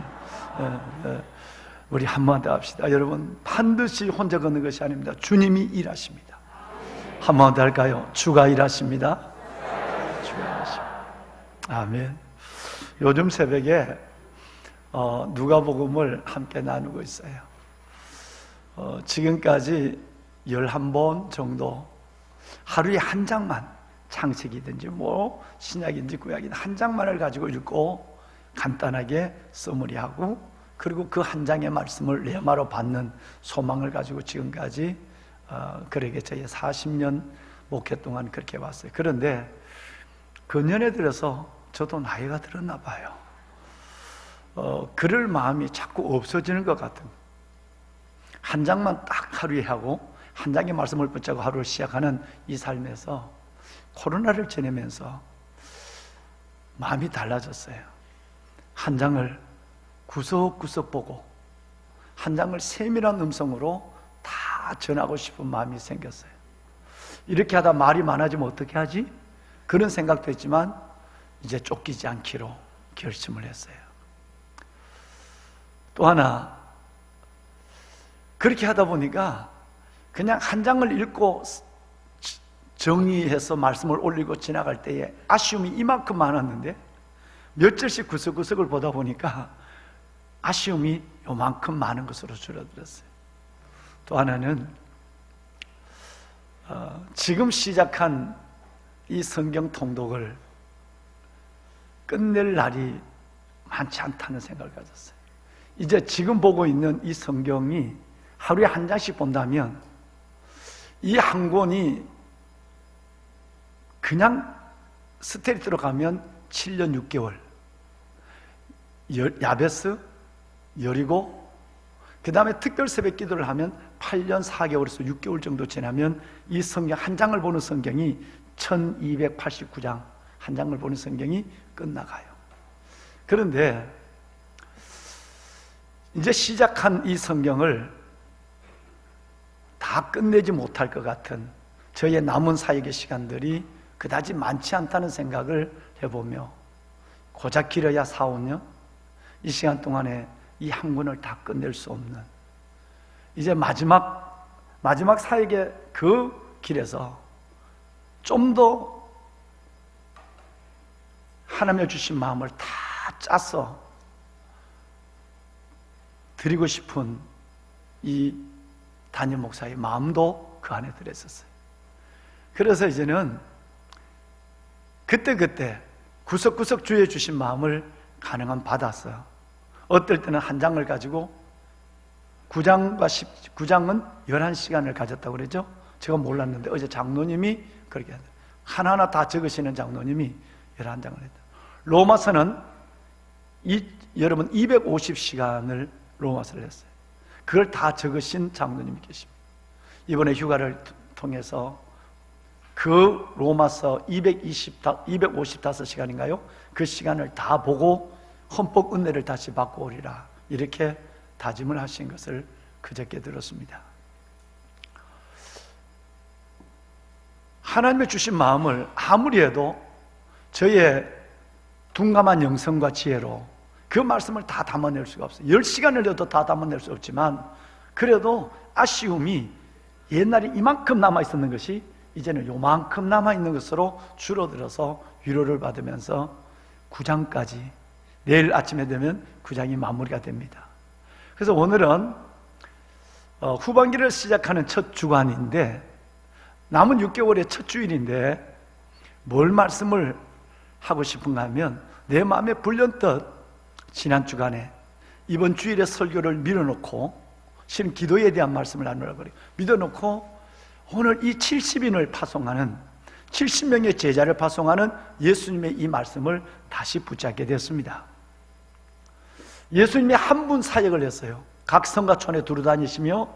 우리 한 번 더 합시다. 여러분, 반드시 혼자 걷는 것이 아닙니다. 주님이 일하십니다. 한 번 더 할까요? 주가 일하십니다. 주가 일하십니다. 아멘. 요즘 새벽에 누가복음을 함께 나누고 있어요. 지금까지 11번 정도 하루에 한 장만, 창세기든지 뭐 신약인지 구약인지 한 장만을 가지고 읽고 간단하게 서머리하고, 그리고 그 한 장의 말씀을 레마로 받는 소망을 가지고 지금까지 그러게 저희 40년 목회 동안 그렇게 왔어요. 그런데 근년에 들어서 저도 나이가 들었나 봐요. 그럴 마음이 자꾸 없어지는 것 같은, 한 장만 딱 하루에 하고 한 장의 말씀을 붙잡고 하루를 시작하는 이 삶에서 코로나를 지내면서 마음이 달라졌어요. 한 장을 구석구석 보고 한 장을 세밀한 음성으로 다 전하고 싶은 마음이 생겼어요. 이렇게 하다 말이 많아지면 어떻게 하지? 그런 생각도 했지만 이제 쫓기지 않기로 결심을 했어요. 또 하나, 그렇게 하다 보니까 그냥 한 장을 읽고 정리해서 말씀을 올리고 지나갈 때에 아쉬움이 이만큼 많았는데 몇 절씩 구석구석을 보다 보니까 아쉬움이 요만큼 많은 것으로 줄어들었어요. 또 하나는 지금 시작한 이 성경 통독을 끝낼 날이 많지 않다는 생각을 가졌어요. 이제 지금 보고 있는 이 성경이 하루에 한 장씩 본다면 이 한 권이 그냥 스테리트로 가면 7년 6개월, 야베스, 여리고, 그 다음에 특별 새벽 기도를 하면 8년 4개월에서 6개월 정도 지나면 이 성경 한 장을 보는 성경이 1289장 한 장을 보는 성경이 끝나가요. 그런데 이제 시작한 이 성경을 다 끝내지 못할 것 같은 저의 남은 사역의 시간들이 그다지 많지 않다는 생각을 해보며 고작 길어야 4, 5년 이 시간 동안에 이 한 권을 다 끝낼 수 없는, 이제 마지막 사역의 그 길에서 좀 더 하나님의 주신 마음을 다 짜서 드리고 싶은 이 담임 목사의 마음도 그 안에 들어있었어요. 그래서 이제는 그때 구석구석 주의 주신 마음을 가능한 받아서, 어떨 때는 한 장을 가지고 9장은 11시간을 가졌다고 그러죠. 제가 몰랐는데 어제 장로님이 그렇게 하더라고요. 하나하나 다 적으시는 장로님이 11장을 했다. 로마서는 여러분 250시간을 로마서를 했어요. 그걸 다 적으신 장로님이 계십니다. 이번에 휴가를 통해서 그 로마서 255시간인가요? 그 시간을 다 보고 헌법 은혜를 다시 받고 오리라, 이렇게 다짐을 하신 것을 그저께 들었습니다. 하나님의 주신 마음을 아무리 해도 저의 둔감한 영성과 지혜로 그 말씀을 다 담아낼 수가 없어요. 10시간을 해도 다 담아낼 수 없지만, 그래도 아쉬움이 옛날에 이만큼 남아있었는 것이 이제는 요만큼 남아있는 것으로 줄어들어서 위로를 받으면서 9장까지, 내일 아침에 되면 9장이 마무리가 됩니다. 그래서 오늘은 후반기를 시작하는 첫 주간인데, 남은 6개월의 첫 주일인데 뭘 말씀을 하고 싶은가 하면 내 마음에 불현듯 지난 주간에 이번 주일에 설교를 밀어놓고 실은 기도에 대한 말씀을 나누려고 그래요. 믿어놓고 오늘 이 70인을 파송하는 70명의 제자를 파송하는 예수님의 이 말씀을 다시 붙잡게 됐습니다. 예수님이 한 분 사역을 했어요. 각 성과 촌에 두루다니시며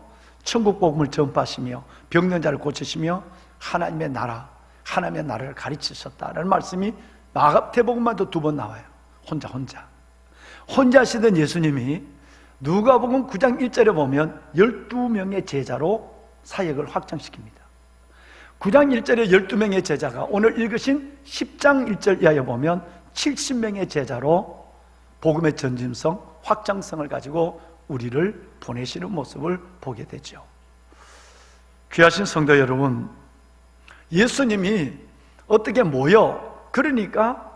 천국 복음을 전파하시며 병든 자를 고치시며 하나님의 나라를 가르치셨다라는 말씀이 마가복음만도 2번 나와요. 혼자 하시던 예수님이 누가복음 9장 1절에 보면 12명의 제자로 사역을 확장시킵니다. 9장 1절에 12명의 제자가 오늘 읽으신 10장 1절 이하에 보면 70명의 제자로 복음의 전진성, 확장성을 가지고 우리를 보내시는 모습을 보게 되죠. 귀하신 성도 여러분, 예수님이 어떻게 그러니까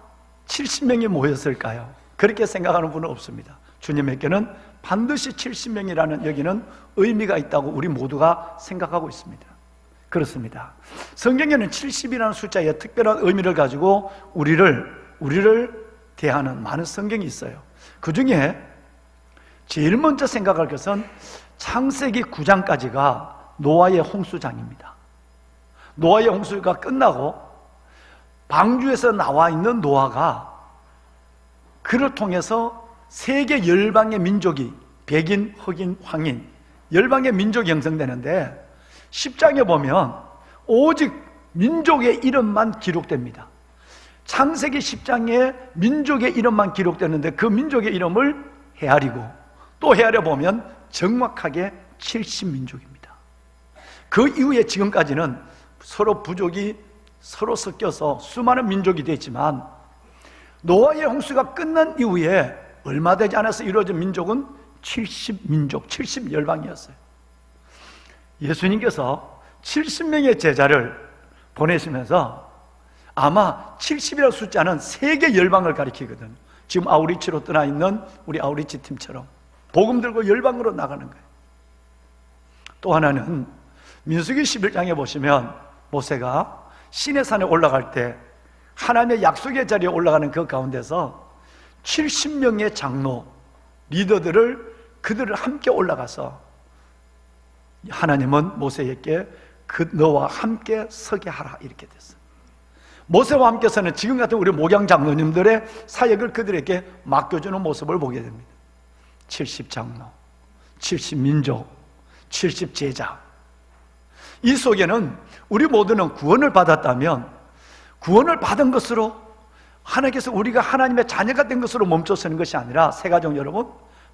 70명이 모였을까요? 그렇게 생각하는 분은 없습니다. 주님에게는 반드시 70명이라는 여기는 의미가 있다고 우리 모두가 생각하고 있습니다. 그렇습니다. 성경에는 70이라는 숫자에 특별한 의미를 가지고 우리를 대하는 많은 성경이 있어요. 그 중에 제일 먼저 생각할 것은 창세기 9장까지가 노아의 홍수장입니다. 노아의 홍수가 끝나고 방주에서 나와 있는 노아가 그를 통해서 세계 열방의 민족이 백인, 흑인, 황인 열방의 민족이 형성되는데 10장에 보면 오직 민족의 이름만 기록됩니다. 창세기 10장에 민족의 이름만 기록되는데 그 민족의 이름을 헤아리고 또 헤아려 보면 정확하게 70민족입니다. 그 이후에 지금까지는 서로 부족이 서로 섞여서 수많은 민족이 됐지만 노아의 홍수가 끝난 이후에 얼마 되지 않아서 이루어진 민족은 70민족, 70열방이었어요. 예수님께서 70명의 제자를 보내시면서 아마 70이라는 숫자는 세계 열방을 가리키거든요. 지금 아우리치로 떠나 있는 우리 아우리치 팀처럼 복음 들고 열방으로 나가는 거예요. 또 하나는 민수기 11장에 보시면 모세가 시내산에 올라갈 때 하나님의 약속의 자리에 올라가는 그 가운데서 70명의 장로, 리더들을 그들을 함께 올라가서 하나님은 모세에게 너와 함께 서게 하라 이렇게 됐어요. 모세와 함께서는 지금 같은 우리 목양 장로님들의 사역을 그들에게 맡겨주는 모습을 보게 됩니다. 70장로, 70민족, 70제자. 이 속에는 우리 모두는 구원을 받았다면 구원을 받은 것으로 하나님께서 우리가 하나님의 자녀가 된 것으로 멈춰서는 것이 아니라 새가족 여러분,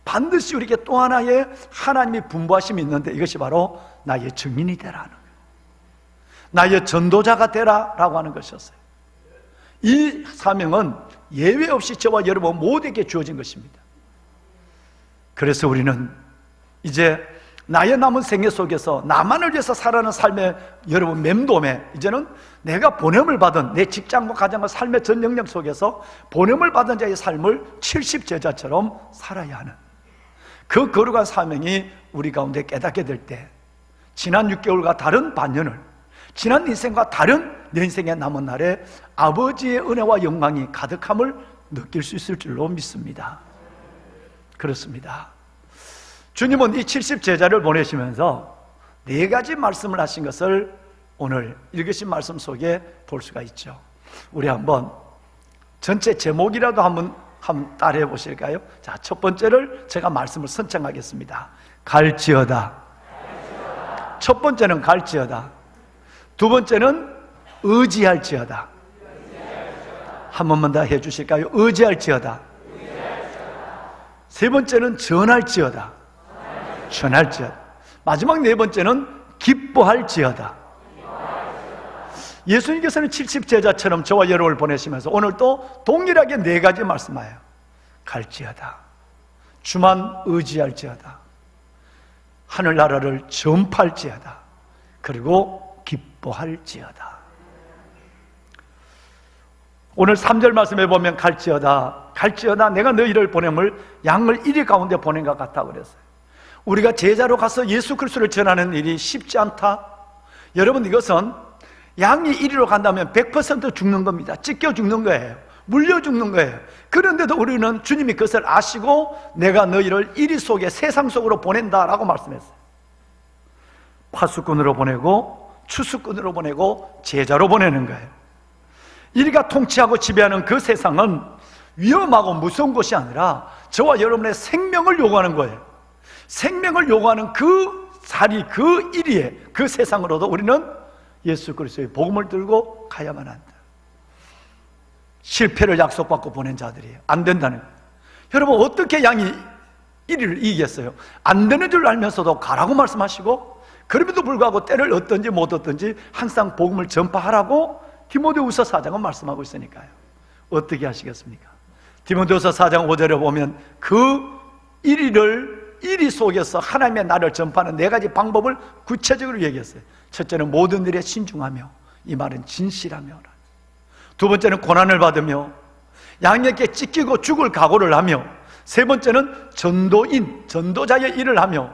반드시 우리에게 또 하나의 하나님이 분부하심이 있는데 이것이 바로 나의 증인이 되라는 거예요. 나의 전도자가 되라라고 하는 것이었어요. 이 사명은 예외 없이 저와 여러분 모두에게 주어진 것입니다. 그래서 우리는 이제 나의 남은 생애 속에서 나만을 위해서 살아가는 삶의 여러분 맴돔에 이제는 내가 보냄을 받은 내 직장과 가정과 삶의 전 영역 속에서 보냄을 받은 자의 삶을 70제자처럼 살아야 하는 그 거룩한 사명이 우리 가운데 깨닫게 될 때 지난 6개월과 다른 반년을 지난 인생과 다른 내 인생의 남은 날에 아버지의 은혜와 영광이 가득함을 느낄 수 있을 줄로 믿습니다. 그렇습니다. 주님은 이 70제자를 보내시면서 4가지 말씀을 하신 것을 오늘 읽으신 말씀 속에 볼 수가 있죠. 우리 한번 전체 제목이라도 한번 따라해 보실까요? 자, 첫 번째를 제가 말씀을 선창하겠습니다. 갈지어다. 첫 번째는 갈지어다. 두 번째는 의지할지어다. 한 번만 더 해주실까요? 의지할지어다. 세 번째는 전할지어다. 전할지어다. 마지막 4번째는 기뻐할지어다. 예수님께서는 70제자처럼 저와 여러분을 보내시면서 오늘 또 동일하게 4가지 말씀하여요. 갈지어다. 주만 의지할지어다. 하늘나라를 전파할지어다. 그리고 기뻐할지어다. 오늘 3절 말씀에 보면 갈지어다 내가 너희를 보냄을 양을 1위 가운데 보낸 것 같다 그랬어요. 우리가 제자로 가서 예수 그리스도를 전하는 일이 쉽지 않다. 여러분, 이것은 양이 1위로 간다면 100% 죽는 겁니다. 찢겨 죽는 거예요. 물려 죽는 거예요. 그런데도 우리는 주님이 그것을 아시고 내가 너희를 이리 속에 세상 속으로 보낸다라고 말씀했어요. 파수꾼으로 보내고 추수꾼으로 보내고 제자로 보내는 거예요. 이리가 통치하고 지배하는 그 세상은 위험하고 무서운 것이 아니라 저와 여러분의 생명을 요구하는 거예요. 생명을 요구하는 그 자리, 그 이리에, 그 세상으로도 우리는 예수 그리스도의 복음을 들고 가야만 한다. 실패를 약속받고 보낸 자들이에요. 안 된다는 거예요. 여러분, 어떻게 양이 이리를 이기겠어요? 안 되는 줄 알면서도 가라고 말씀하시고, 그럼에도 불구하고 때를 얻든지 못 얻든지 항상 복음을 전파하라고 디모데후서 4장은 말씀하고 있으니까요. 어떻게 하시겠습니까? 디모데후서 4장 5절에 보면 그 이리 속에서 하나님의 나를 전파하는 4가지 방법을 구체적으로 얘기했어요. 첫째는 모든 일에 신중하며, 이 말은 진실하며. 두 번째는 고난을 받으며, 양에게 찢기고 죽을 각오를 하며, 세 번째는 전도자의 일을 하며,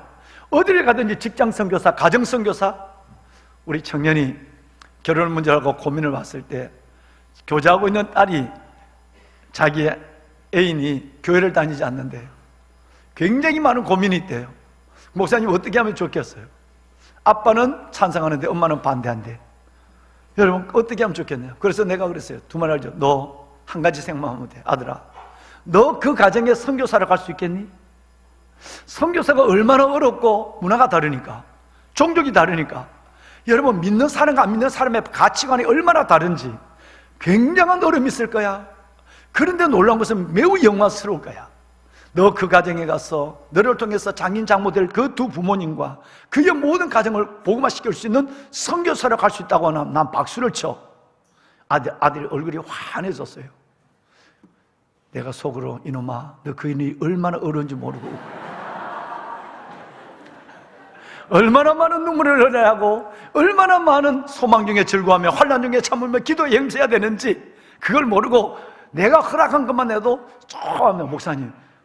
어디를 가든지 직장 선교사, 가정 선교사. 우리 청년이 결혼 문제라고 고민을 봤을 때 교제하고 있는 딸이 자기 애인이 교회를 다니지 않는데 굉장히 많은 고민이 있대요. 목사님 어떻게 하면 좋겠어요? 아빠는 찬성하는데 엄마는 반대한대. 여러분 어떻게 하면 좋겠네요? 그래서 내가 그랬어요. 두 말 알죠? 너 한 가지 생각하면 돼. 아들아, 너 그 가정에 선교사를 갈 수 있겠니? 선교사가 얼마나 어렵고 문화가 다르니까, 종족이 다르니까, 여러분 믿는 사람과 안 믿는 사람의 가치관이 얼마나 다른지 굉장한 어려움이 있을 거야. 그런데 놀라운 것은 매우 영광스러울 거야. 너 그 가정에 가서 너를 통해서 장인 장모될 그 두 부모님과 그의 모든 가정을 복음화시킬 수 있는 선교사로 갈 수 있다고 하면 난 박수를 쳐. 아들이 얼굴이 환해졌어요. 내가 속으로 이놈아, 너 그 일이 얼마나 어려운지 모르고 얼마나 많은 눈물을 흘려야 하고 얼마나 많은 소망 중에 즐거워하며 환난 중에 참으며 기도에 행세해야 되는지 그걸 모르고 내가 허락한 것만 해도 조금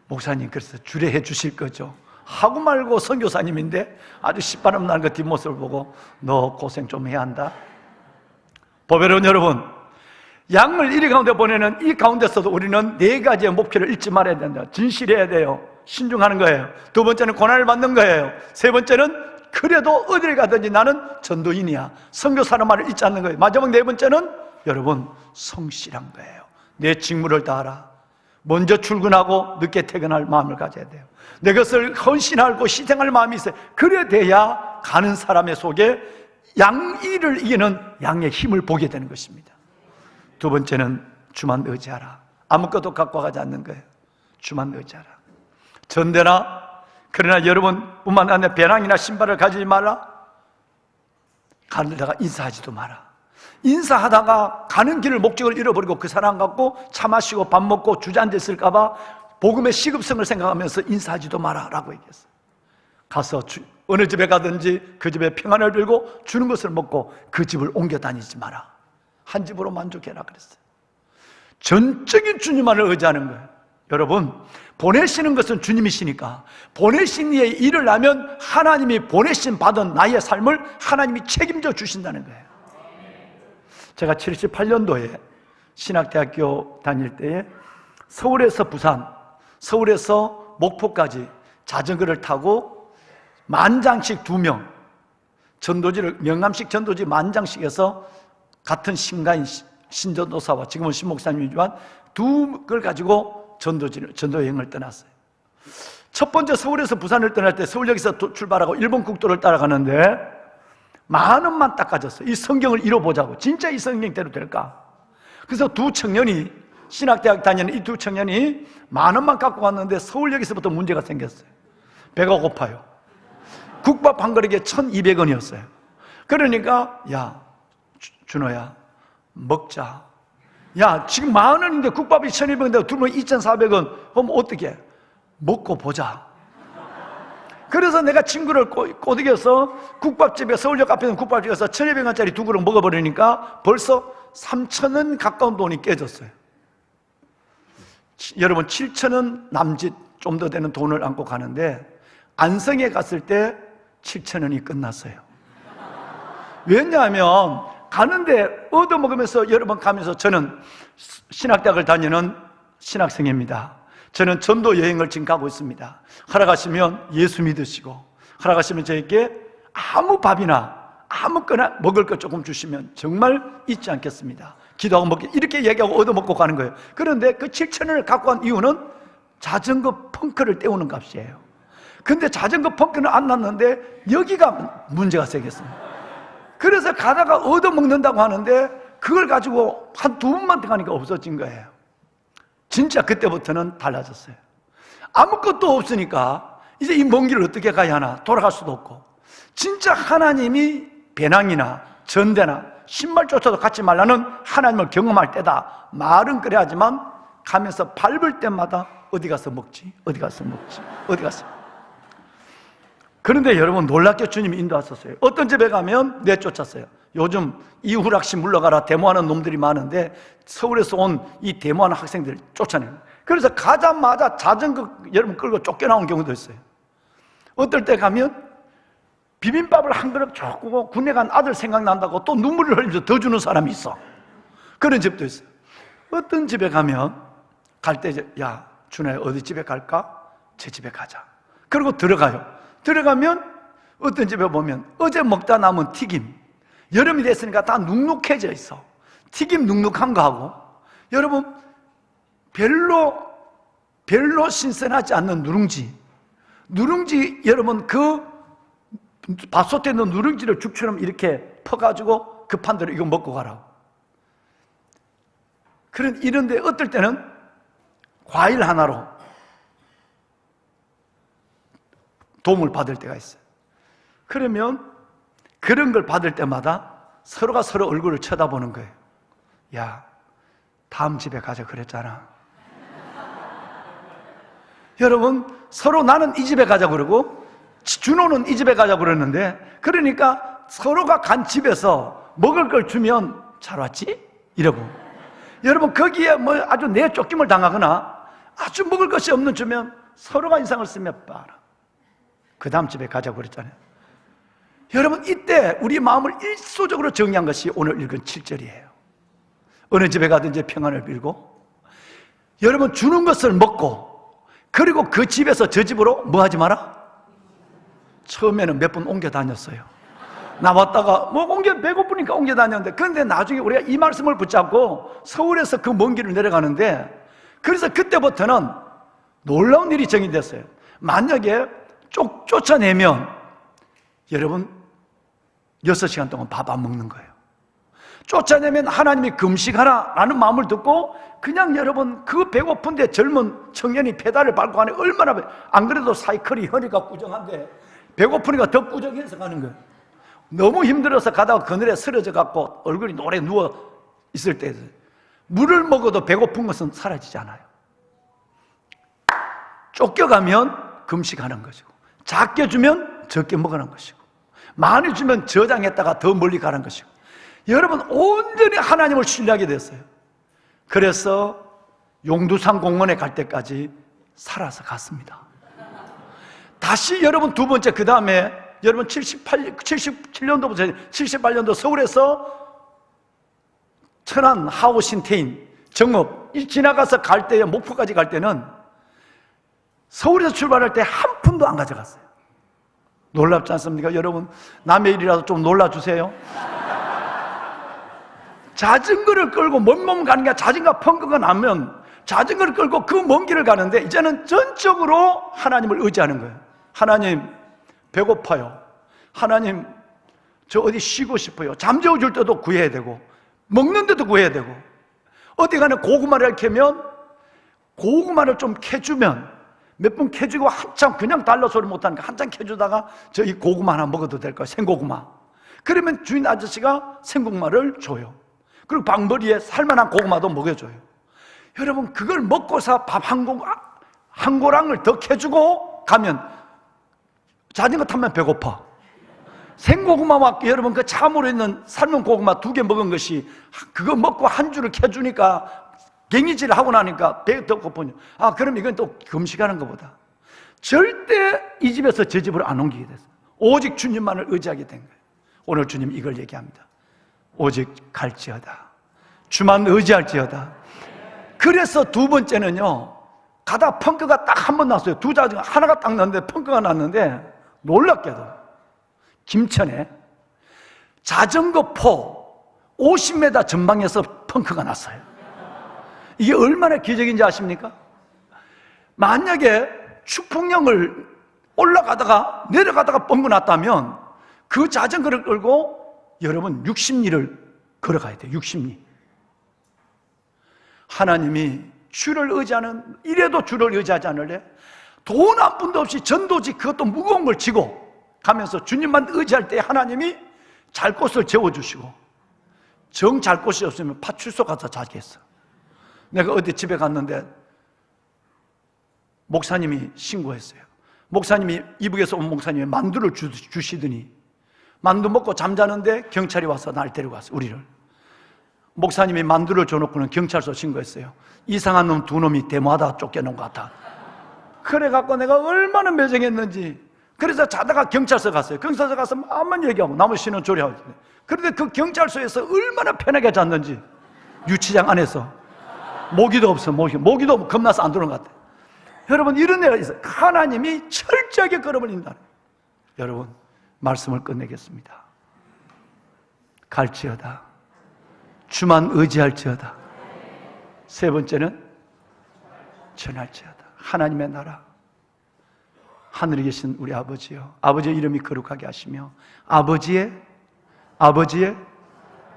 목사님 그래서 주례해 주실 거죠 하고 말고 선교사님인데 아주 시바람 나는 그 뒷모습을 보고 너 고생 좀 해야 한다. 보배로운 여러분, 양을 이리 가운데 보내는 이 가운데서도 우리는 4가지의 목표를 잊지 말아야 된다. 진실해야 돼요. 신중하는 거예요. 두 번째는 고난을 받는 거예요. 세 번째는 그래도 어딜 가든지 나는 전도인이야, 선교사는 말을 잊지 않는 거예요. 마지막 4번째는 여러분 성실한 거예요. 내 직무를 다하라. 먼저 출근하고 늦게 퇴근할 마음을 가져야 돼요. 내 것을 헌신하고 희생할 마음이 있어요. 그래 돼야 가는 사람의 속에 양일을 이기는 양의 힘을 보게 되는 것입니다. 두 번째는 주만 의지하라. 아무것도 갖고 가지 않는 거예요. 주만 의지하라. 전대나 그러나 여러분뿐만 아니라 배낭이나 신발을 가지지 마라. 가다가 인사하지도 마라. 인사하다가 가는 길을 목적을 잃어버리고 그 사람 갖고 차 마시고 밥 먹고 주저앉았을까 봐 복음의 시급성을 생각하면서 인사하지도 마라 라고 얘기했어요. 가서 어느 집에 가든지 그 집에 평안을 빌고 주는 것을 먹고 그 집을 옮겨 다니지 마라. 한 집으로 만족해라 그랬어요. 전적인 주님만을 의지하는 거예요. 여러분, 보내시는 것은 주님이시니까 보내신 이의 일을 하면 하나님이 보내신 받은 나의 삶을 하나님이 책임져 주신다는 거예요. 제가 78년도에 신학대학교 다닐 때에 서울에서 부산, 서울에서 목포까지 자전거를 타고 만장씩 2명, 전도지를 명암식 전도지 만장씩에서 같은 신가인 신전도사와 지금은 신목사님이지만 두 걸 가지고 전도 여행을 떠났어요. 첫 번째 서울에서 부산을 떠날 때 서울역에서 출발하고 일본 국도를 따라가는데 10,000원만 닦아졌어요. 이 성경을 읽어보자고. 진짜 이 성경대로 될까? 그래서 두 청년이, 신학대학 다니는 이 두 청년이 10,000원만 갖고 갔는데 서울역에서부터 문제가 생겼어요. 배가 고파요. 국밥 한 그릇에 1,200원이었어요. 그러니까 야 준호야 먹자. 야 지금 10,000원인데 국밥이 1,200원인데 둘면 2,400원. 그럼 어떻게 먹고 보자. 그래서 내가 친구를 꼬드겨서 국밥집에, 서울역 앞에 있는 국밥집에서 1,200원짜리 2그릇 먹어버리니까 벌써 3,000원 가까운 돈이 깨졌어요. 여러분 7,000원 남짓 좀 더 되는 돈을 안고 가는데 안성에 갔을 때 7,000원이 끝났어요. 왜냐하면 가는데 얻어먹으면서 여러 번 가면서 저는 신학대학을 다니는 신학생입니다. 저는 전도 여행을 지금 가고 있습니다. 하락하시면 예수 믿으시고, 하락하시면 저에게 아무 밥이나 아무거나 먹을 것 조금 주시면 정말 잊지 않겠습니다. 기도하고 먹기, 이렇게 얘기하고 얻어먹고 가는 거예요. 그런데 그 7,000원을 갖고 간 이유는 자전거 펑크를 때우는 값이에요. 근데 자전거 펑크는 안 났는데 여기가 문제가 생겼습니다. 그래서 가다가 얻어먹는다고 하는데 그걸 가지고 한 2번만 더 가니까 없어진 거예요. 진짜 그때부터는 달라졌어요. 아무것도 없으니까 이제 이 먼 길을 어떻게 가야 하나, 돌아갈 수도 없고, 진짜 하나님이 배낭이나 전대나 신발조차도 갖지 말라는 하나님을 경험할 때다. 말은 그래 하지만 가면서 밟을 때마다 어디 가서 먹지? 어디 가서 먹지? 어디 가서. 그런데 여러분, 놀랍게 주님이 인도하셨어요. 어떤 집에 가면 내쫓았어요. 요즘 이후락시 물러가라 데모하는 놈들이 많은데 서울에서 온 이 데모하는 학생들 쫓아내요. 그래서 가자마자 자전거 여러분 끌고 쫓겨나온 경우도 있어요. 어떨 때 가면 비빔밥을 한 그릇 주고 군에 간 아들 생각난다고 또 눈물을 흘리면서 더 주는 사람이 있어. 그런 집도 있어요. 어떤 집에 가면 갈 때 야 준호야 어디 집에 갈까? 제 집에 가자. 그리고 들어가요. 들어가면 어떤 집에 보면 어제 먹다 남은 튀김, 여름이 됐으니까 다 눅눅해져 있어. 튀김 눅눅한 거 하고, 여러분 별로 신선하지 않는 누룽지 여러분 그 밥솥에 있는 누룽지를 죽처럼 이렇게 퍼가지고 급한 대로 이거 먹고 가라고. 이런데 어떨 때는 과일 하나로 도움을 받을 때가 있어요. 그러면 그런 걸 받을 때마다 서로가 서로 얼굴을 쳐다보는 거예요. 야, 다음 집에 가자 그랬잖아. 여러분, 서로 나는 이 집에 가자 그러고 준호는 이 집에 가자 그랬는데, 그러니까 서로가 간 집에서 먹을 걸 주면 잘 왔지? 이러고, 여러분 거기에 뭐 아주 내쫓김을 당하거나 아주 먹을 것이 없는 주면 서로가 인상을 쓰며 봐라, 그 다음 집에 가자고 그랬잖아요. 여러분, 이때 우리 마음을 일소적으로 정리한 것이 오늘 읽은 7절이에요. 어느 집에 가든지 평안을 빌고, 여러분 주는 것을 먹고, 그리고 그 집에서 저 집으로 뭐 하지 마라? 처음에는 몇 번 옮겨 다녔어요. 나왔다가 뭐 배고프니까 옮겨 다녔는데, 그런데 나중에 우리가 이 말씀을 붙잡고 서울에서 그 먼 길을 내려가는데, 그래서 그때부터는 놀라운 일이 정의됐어요. 만약에 쫓아내면 여러분 6시간 동안 밥 안 먹는 거예요. 쫓아내면 하나님이 금식하라라는 마음을 듣고 그냥 여러분 그 배고픈데 젊은 청년이 페달을 밟고 가네. 얼마나 안 그래도 사이클이 허리가 꾸정한데 배고프니까 더 꾸정해서 가는 거예요. 너무 힘들어서 가다가 그늘에 쓰러져 갖고 얼굴이 노래 누워 있을 때 물을 먹어도 배고픈 것은 사라지지 않아요. 쫓겨가면 금식하는 것이고, 작게 주면 적게 먹으라는 것이고, 많이 주면 저장했다가 더 멀리 가는 것이고, 여러분 온전히 하나님을 신뢰하게 됐어요. 그래서 용두산 공원에 갈 때까지 살아서 갔습니다. 다시 여러분 두 번째, 그 다음에 여러분 77년도부터 78년도 서울에서 천안, 하오, 신태인, 정읍 지나가서 갈 때에 목포까지 갈 때는 서울에서 출발할 때 한 푼도 안 가져갔어요. 놀랍지 않습니까? 여러분 남의 일이라도 좀 놀라주세요. 자전거를 끌고 먼 몸 가는 게, 자전거 펑크가 나면 자전거를 끌고 그 먼 길을 가는데 이제는 전적으로 하나님을 의지하는 거예요. 하나님 배고파요. 하나님 저 어디 쉬고 싶어요. 잠재워줄 때도 구해야 되고 먹는 데도 구해야 되고, 어디 가는 고구마를 캐면 고구마를 좀 캐주면 몇 번 캐주고 한참 그냥 달러 소리 못하니까 한참 캐주다가 저 이 고구마 하나 먹어도 될까요? 생고구마. 그러면 주인 아저씨가 생고구마를 줘요. 그리고 방벌이에 살만한 고구마도 먹여줘요. 여러분 그걸 먹고서 밥 한 고랑을 더 캐주고 가면 자전거 타면 배고파. 생고구마와 여러분 그 참으로 있는 삶은 고구마 2개 먹은 것이 그거 먹고 한 줄을 캐주니까 갱이질을 하고 나니까 배가 더 고프냐. 아 그럼 이건 또 금식하는 것보다 절대 이 집에서 저 집으로 안 옮기게 됐어요. 오직 주님만을 의지하게 된 거예요. 오늘 주님 이걸 얘기합니다. 오직 갈지어다. 주만 의지할지어다. 그래서 두 번째는요, 가다 펑크가 딱 한 번 났어요. 두 자전거 하나가 딱 났는데 펑크가 났는데 놀랍게도 김천에 자전거포 50m 전방에서 펑크가 났어요. 이게 얼마나 기적인지 아십니까? 만약에 축풍령을 올라가다가 내려가다가 뻥거 났다면 그 자전거를 끌고 여러분 60리를 걸어가야 돼요. 60리. 하나님이 주를 의지하는, 이래도 주를 의지하지 않을래? 돈 한 푼도 없이 전도지 그것도 무거운 걸 지고 가면서 주님만 의지할 때 하나님이 잘 곳을 재워주시고, 정 잘 곳이 없으면 파출소 가서 자겠어. 내가 어디 집에 갔는데 목사님이 신고했어요. 목사님이, 이북에서 온 목사님이 만두를 주시더니 만두 먹고 잠자는데 경찰이 와서 날 데려갔어요. 우리를. 목사님이 만두를 줘놓고는 경찰서 신고했어요. 이상한 놈 두 놈이 대모하다 쫓겨난 것 같아. 그래갖고 내가 얼마나 매정했는지. 그래서 자다가 경찰서 갔어요. 경찰서 가서 마음만 얘기하고 나머지는 조리하고. 그런데 그 경찰서에서 얼마나 편하게 잤는지. 유치장 안에서 모기도 없어. 모기도 겁나서 안 들어온 것 같아. 여러분, 이런 애가 있어요. 하나님이 철저하게 걸어버린다. 여러분, 말씀을 끝내겠습니다. 갈지어다. 주만 의지할지어다. 세 번째는 전할지어다. 하나님의 나라. 하늘에 계신 우리 아버지요, 아버지의 이름이 거룩하게 하시며 아버지의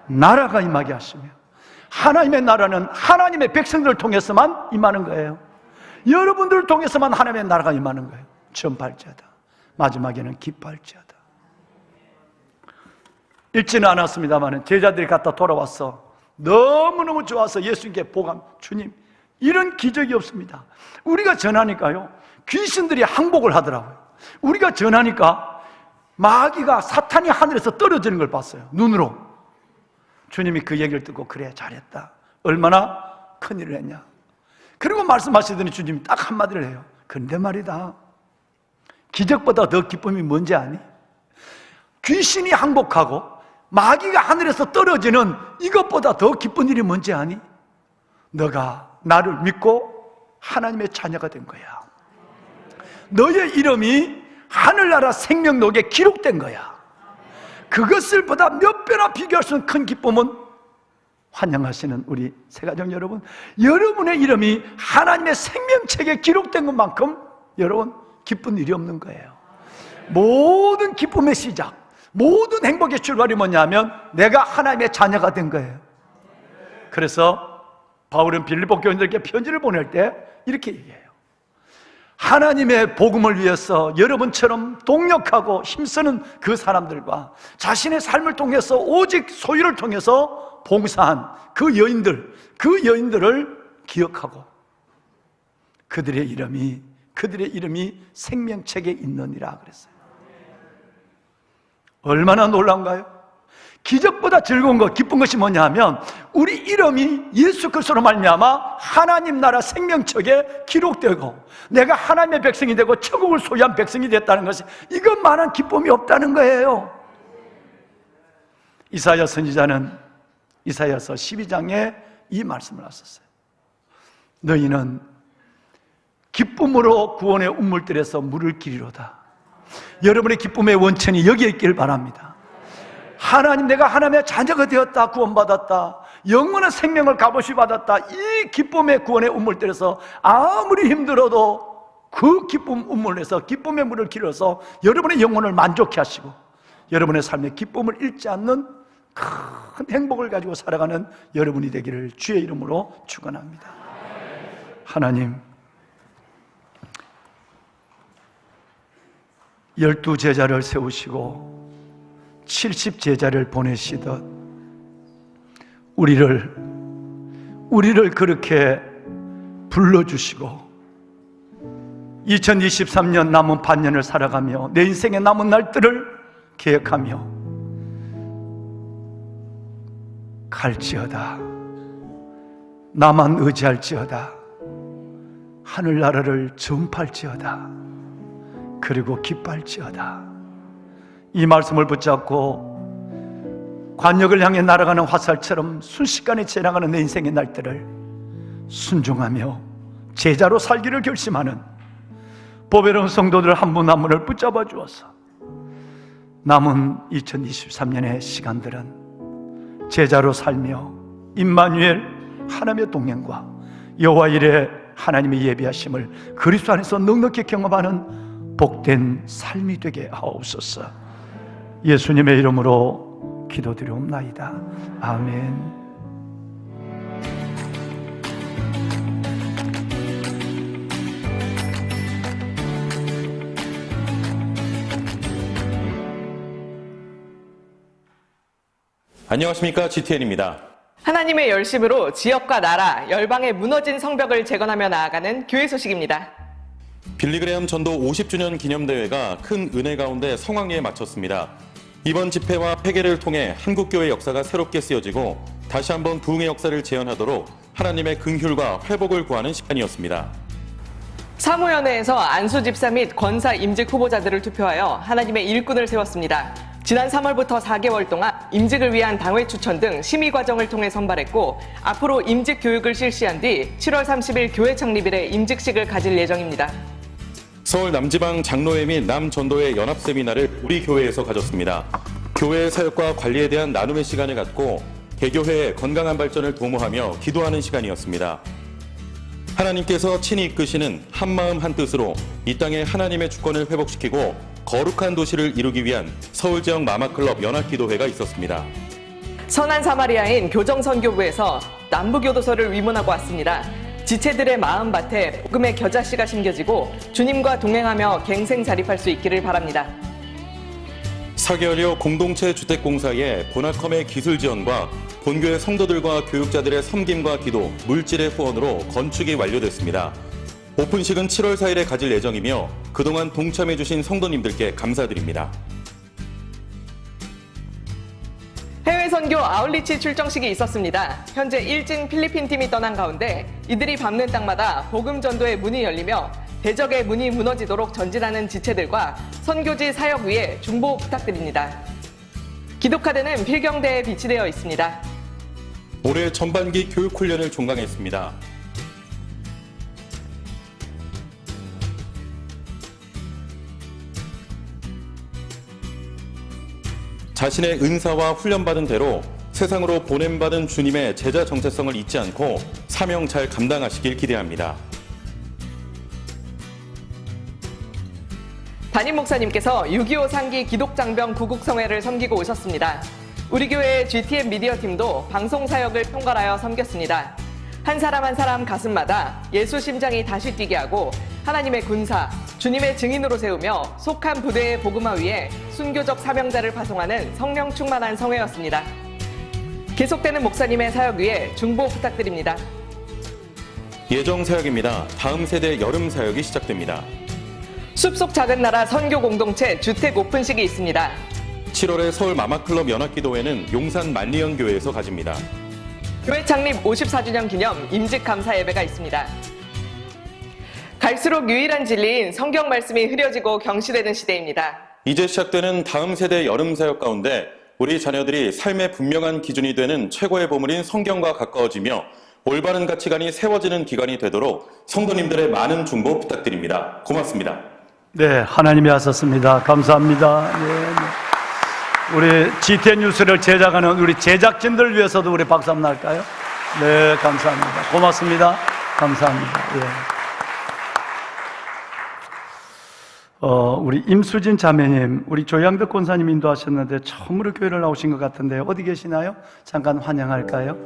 나라가 임하게 하시며. 하나님의 나라는 하나님의 백성들을 통해서만 임하는 거예요. 여러분들을 통해서만 하나님의 나라가 임하는 거예요. 전파할지어다. 마지막에는 기뻐할지어다. 읽지는 않았습니다만 제자들이 갔다 돌아왔어. 너무너무 좋아서 예수님께 보감, 주님, 이런 기적이 없습니다. 우리가 전하니까요, 귀신들이 항복을 하더라고요. 우리가 전하니까 마귀가, 사탄이 하늘에서 떨어지는 걸 봤어요. 눈으로. 주님이 그 얘기를 듣고, 그래, 잘했다. 얼마나 큰일을 했냐. 그리고 말씀하시더니 주님이 딱 한마디를 해요. 근데 말이다, 기적보다 더 기쁨이 뭔지 아니? 귀신이 항복하고 마귀가 하늘에서 떨어지는 이것보다 더 기쁜 일이 뭔지 아니? 너가 나를 믿고 하나님의 자녀가 된 거야. 너의 이름이 하늘나라 생명록에 기록된 거야. 그것을 보다 몇 배나 비교할 수 없는 큰 기쁨은, 환영하시는 우리 새가족 여러분, 여러분의 이름이 하나님의 생명책에 기록된 것만큼 여러분 기쁜 일이 없는 거예요. 모든 기쁨의 시작, 모든 행복의 출발이 뭐냐면 내가 하나님의 자녀가 된 거예요. 그래서 바울은 빌립보 교인들에게 편지를 보낼 때 이렇게 얘기해요. 하나님의 복음을 위해서 여러분처럼 동력하고 힘쓰는 그 사람들과 자신의 삶을 통해서 오직 소유를 통해서 봉사한 그 여인들을 기억하고 그들의 이름이 생명책에 있느니라 그랬어요. 얼마나 놀라운가요? 기적보다 즐거운 것, 기쁜 것이 뭐냐 하면 우리 이름이 예수 그리스도로 말미암아 하나님 나라 생명책에 기록되고 내가 하나님의 백성이 되고 천국을 소유한 백성이 됐다는 것이, 이것만한 기쁨이 없다는 거예요. 이사야 선지자는 이사야서 12장에 이 말씀을 하셨어요. 너희는 기쁨으로 구원의 운물들에서 물을 기리로다. 여러분의 기쁨의 원천이 여기에 있길 바랍니다. 하나님, 내가 하나님의 자녀가 되었다, 구원받았다, 영원한 생명을 값없이 받았다. 이 기쁨의 구원의 운물들에서 아무리 힘들어도 그 기쁨 운물에서 기쁨의 물을 길어서 여러분의 영혼을 만족해 하시고 여러분의 삶의 기쁨을 잃지 않는 큰 행복을 가지고 살아가는 여러분이 되기를 주의 이름으로 축원합니다. 하나님, 12제자를 세우시고 70제자를 보내시듯 우리를 그렇게 불러주시고 2023년 남은 반년을 살아가며 내 인생의 남은 날들을 계획하며 갈지어다, 나만 의지할지어다, 하늘나라를 전파할지어다, 그리고 기뻐할지어다. 이 말씀을 붙잡고 관역을 향해 날아가는 화살처럼 순식간에 지나가는 내 인생의 날들을 순종하며 제자로 살기를 결심하는 보배로운 성도들 한 분 한 분을 붙잡아 주어서 남은 2023년의 시간들은 제자로 살며 임마누엘 하나님의 동행과 여호와 일에 하나님의 예비하심을 그리스도 안에서 넉넉히 경험하는 복된 삶이 되게 하옵소서. 예수님의 이름으로 기도드리옵나이다. 아멘. 안녕하십니까, GTN입니다. 하나님의 열심으로 지역과 나라, 열방의 무너진 성벽을 재건하며 나아가는 교회 소식입니다. 빌리그레암 전도 50주년 기념대회가 큰 은혜 가운데 성황리에 마쳤습니다. 이번 집회와 회개를 통해 한국교회 역사가 새롭게 쓰여지고 다시 한번 부흥의 역사를 재현하도록 하나님의 긍휼과 회복을 구하는 시간이었습니다. 사무연회에서 안수 집사 및 권사 임직 후보자들을 투표하여 하나님의 일꾼을 세웠습니다. 지난 3월부터 4개월 동안 임직을 위한 당회 추천 등 심의 과정을 통해 선발했고 앞으로 임직 교육을 실시한 뒤 7월 30일 교회 창립일에 임직식을 가질 예정입니다. 서울 남지방 장로회 및 남전도회 연합 세미나를 우리 교회에서 가졌습니다. 교회의 사역과 관리에 대한 나눔의 시간을 갖고 개교회의 건강한 발전을 도모하며 기도하는 시간이었습니다. 하나님께서 친히 이끄시는 한마음 한뜻으로 이 땅에 하나님의 주권을 회복시키고 거룩한 도시를 이루기 위한 서울지역 마마클럽 연합기도회가 있었습니다. 선한 사마리아인 교정선교부에서 남부교도소를 위문하고 왔습니다. 지체들의 마음밭에 복음의 겨자씨가 심겨지고 주님과 동행하며 갱생 자립할 수 있기를 바랍니다. 4개월여 공동체 주택공사의 보나컴의 기술 지원과 본교회 성도들과 교육자들의 섬김과 기도, 물질의 후원으로 건축이 완료됐습니다. 오픈식은 7월 4일에 가질 예정이며 그동안 동참해주신 성도님들께 감사드립니다. 해외 선교 아울리치 출정식이 있었습니다. 현재 일진 필리핀 팀이 떠난 가운데 이들이 밟는 땅마다 복음 전도의 문이 열리며 대적의 문이 무너지도록 전진하는 지체들과 선교지 사역 위에 중보 부탁드립니다. 기독카드는 필경대에 비치되어 있습니다. 올해 전반기 교육훈련을 종강했습니다. 자신의 은사와 훈련받은 대로 세상으로 보냄받은 주님의 제자 정체성을 잊지 않고 사명 잘 감당하시길 기대합니다. 담임 목사님께서 6.25 상기 기독장병 구국성회를 섬기고 오셨습니다. 우리 교회의 GTN 미디어 팀도 방송 사역을 총괄하여 섬겼습니다. 한 사람 한 사람 가슴마다 예수 심장이 다시 뛰게 하고 하나님의 군사, 주님의 증인으로 세우며 속한 부대의 복음화 위에 순교적 사명자를 파송하는 성령 충만한 성회였습니다. 계속되는 목사님의 사역 위에 중보 부탁드립니다. 예정 사역입니다. 다음 세대 여름 사역이 시작됩니다. 숲속 작은 나라 선교 공동체 주택 오픈식이 있습니다. 7월에 서울 마마클럽 연합기도회는 용산 만리연 교회에서 가집니다. 교회 창립 54주년 기념 임직 감사 예배가 있습니다. 갈수록 유일한 진리인 성경 말씀이 흐려지고 경시되는 시대입니다. 이제 시작되는 다음 세대 여름 사역 가운데 우리 자녀들이 삶의 분명한 기준이 되는 최고의 보물인 성경과 가까워지며 올바른 가치관이 세워지는 기간이 되도록 성도님들의 많은 중보 부탁드립니다. 고맙습니다. 네, 하나님이 하셨습니다. 감사합니다. 네. 우리 GTN 뉴스를 제작하는 우리 제작진들 위해서도 우리 박수 한번 할까요? 네, 감사합니다. 고맙습니다. 감사합니다. 예. 우리 임수진 자매님, 우리 조양덕 권사님 인도하셨는데 처음으로 교회를 나오신 것 같은데 어디 계시나요? 잠깐 환영할까요?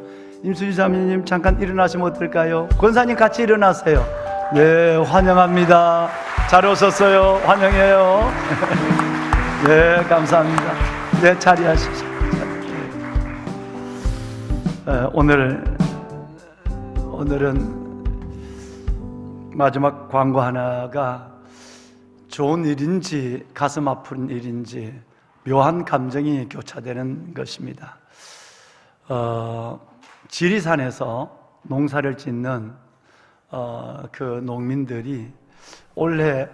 임수진 자매님 잠깐 일어나시면 어떨까요? 권사님 같이 일어나세요. 네, 환영합니다. 잘 오셨어요. 환영해요. 네, 감사합니다. 네, 자리하시죠. 오늘은 마지막 광고 하나가 좋은 일인지 가슴 아픈 일인지 묘한 감정이 교차되는 것입니다. 지리산에서 농사를 짓는 그 농민들이 올해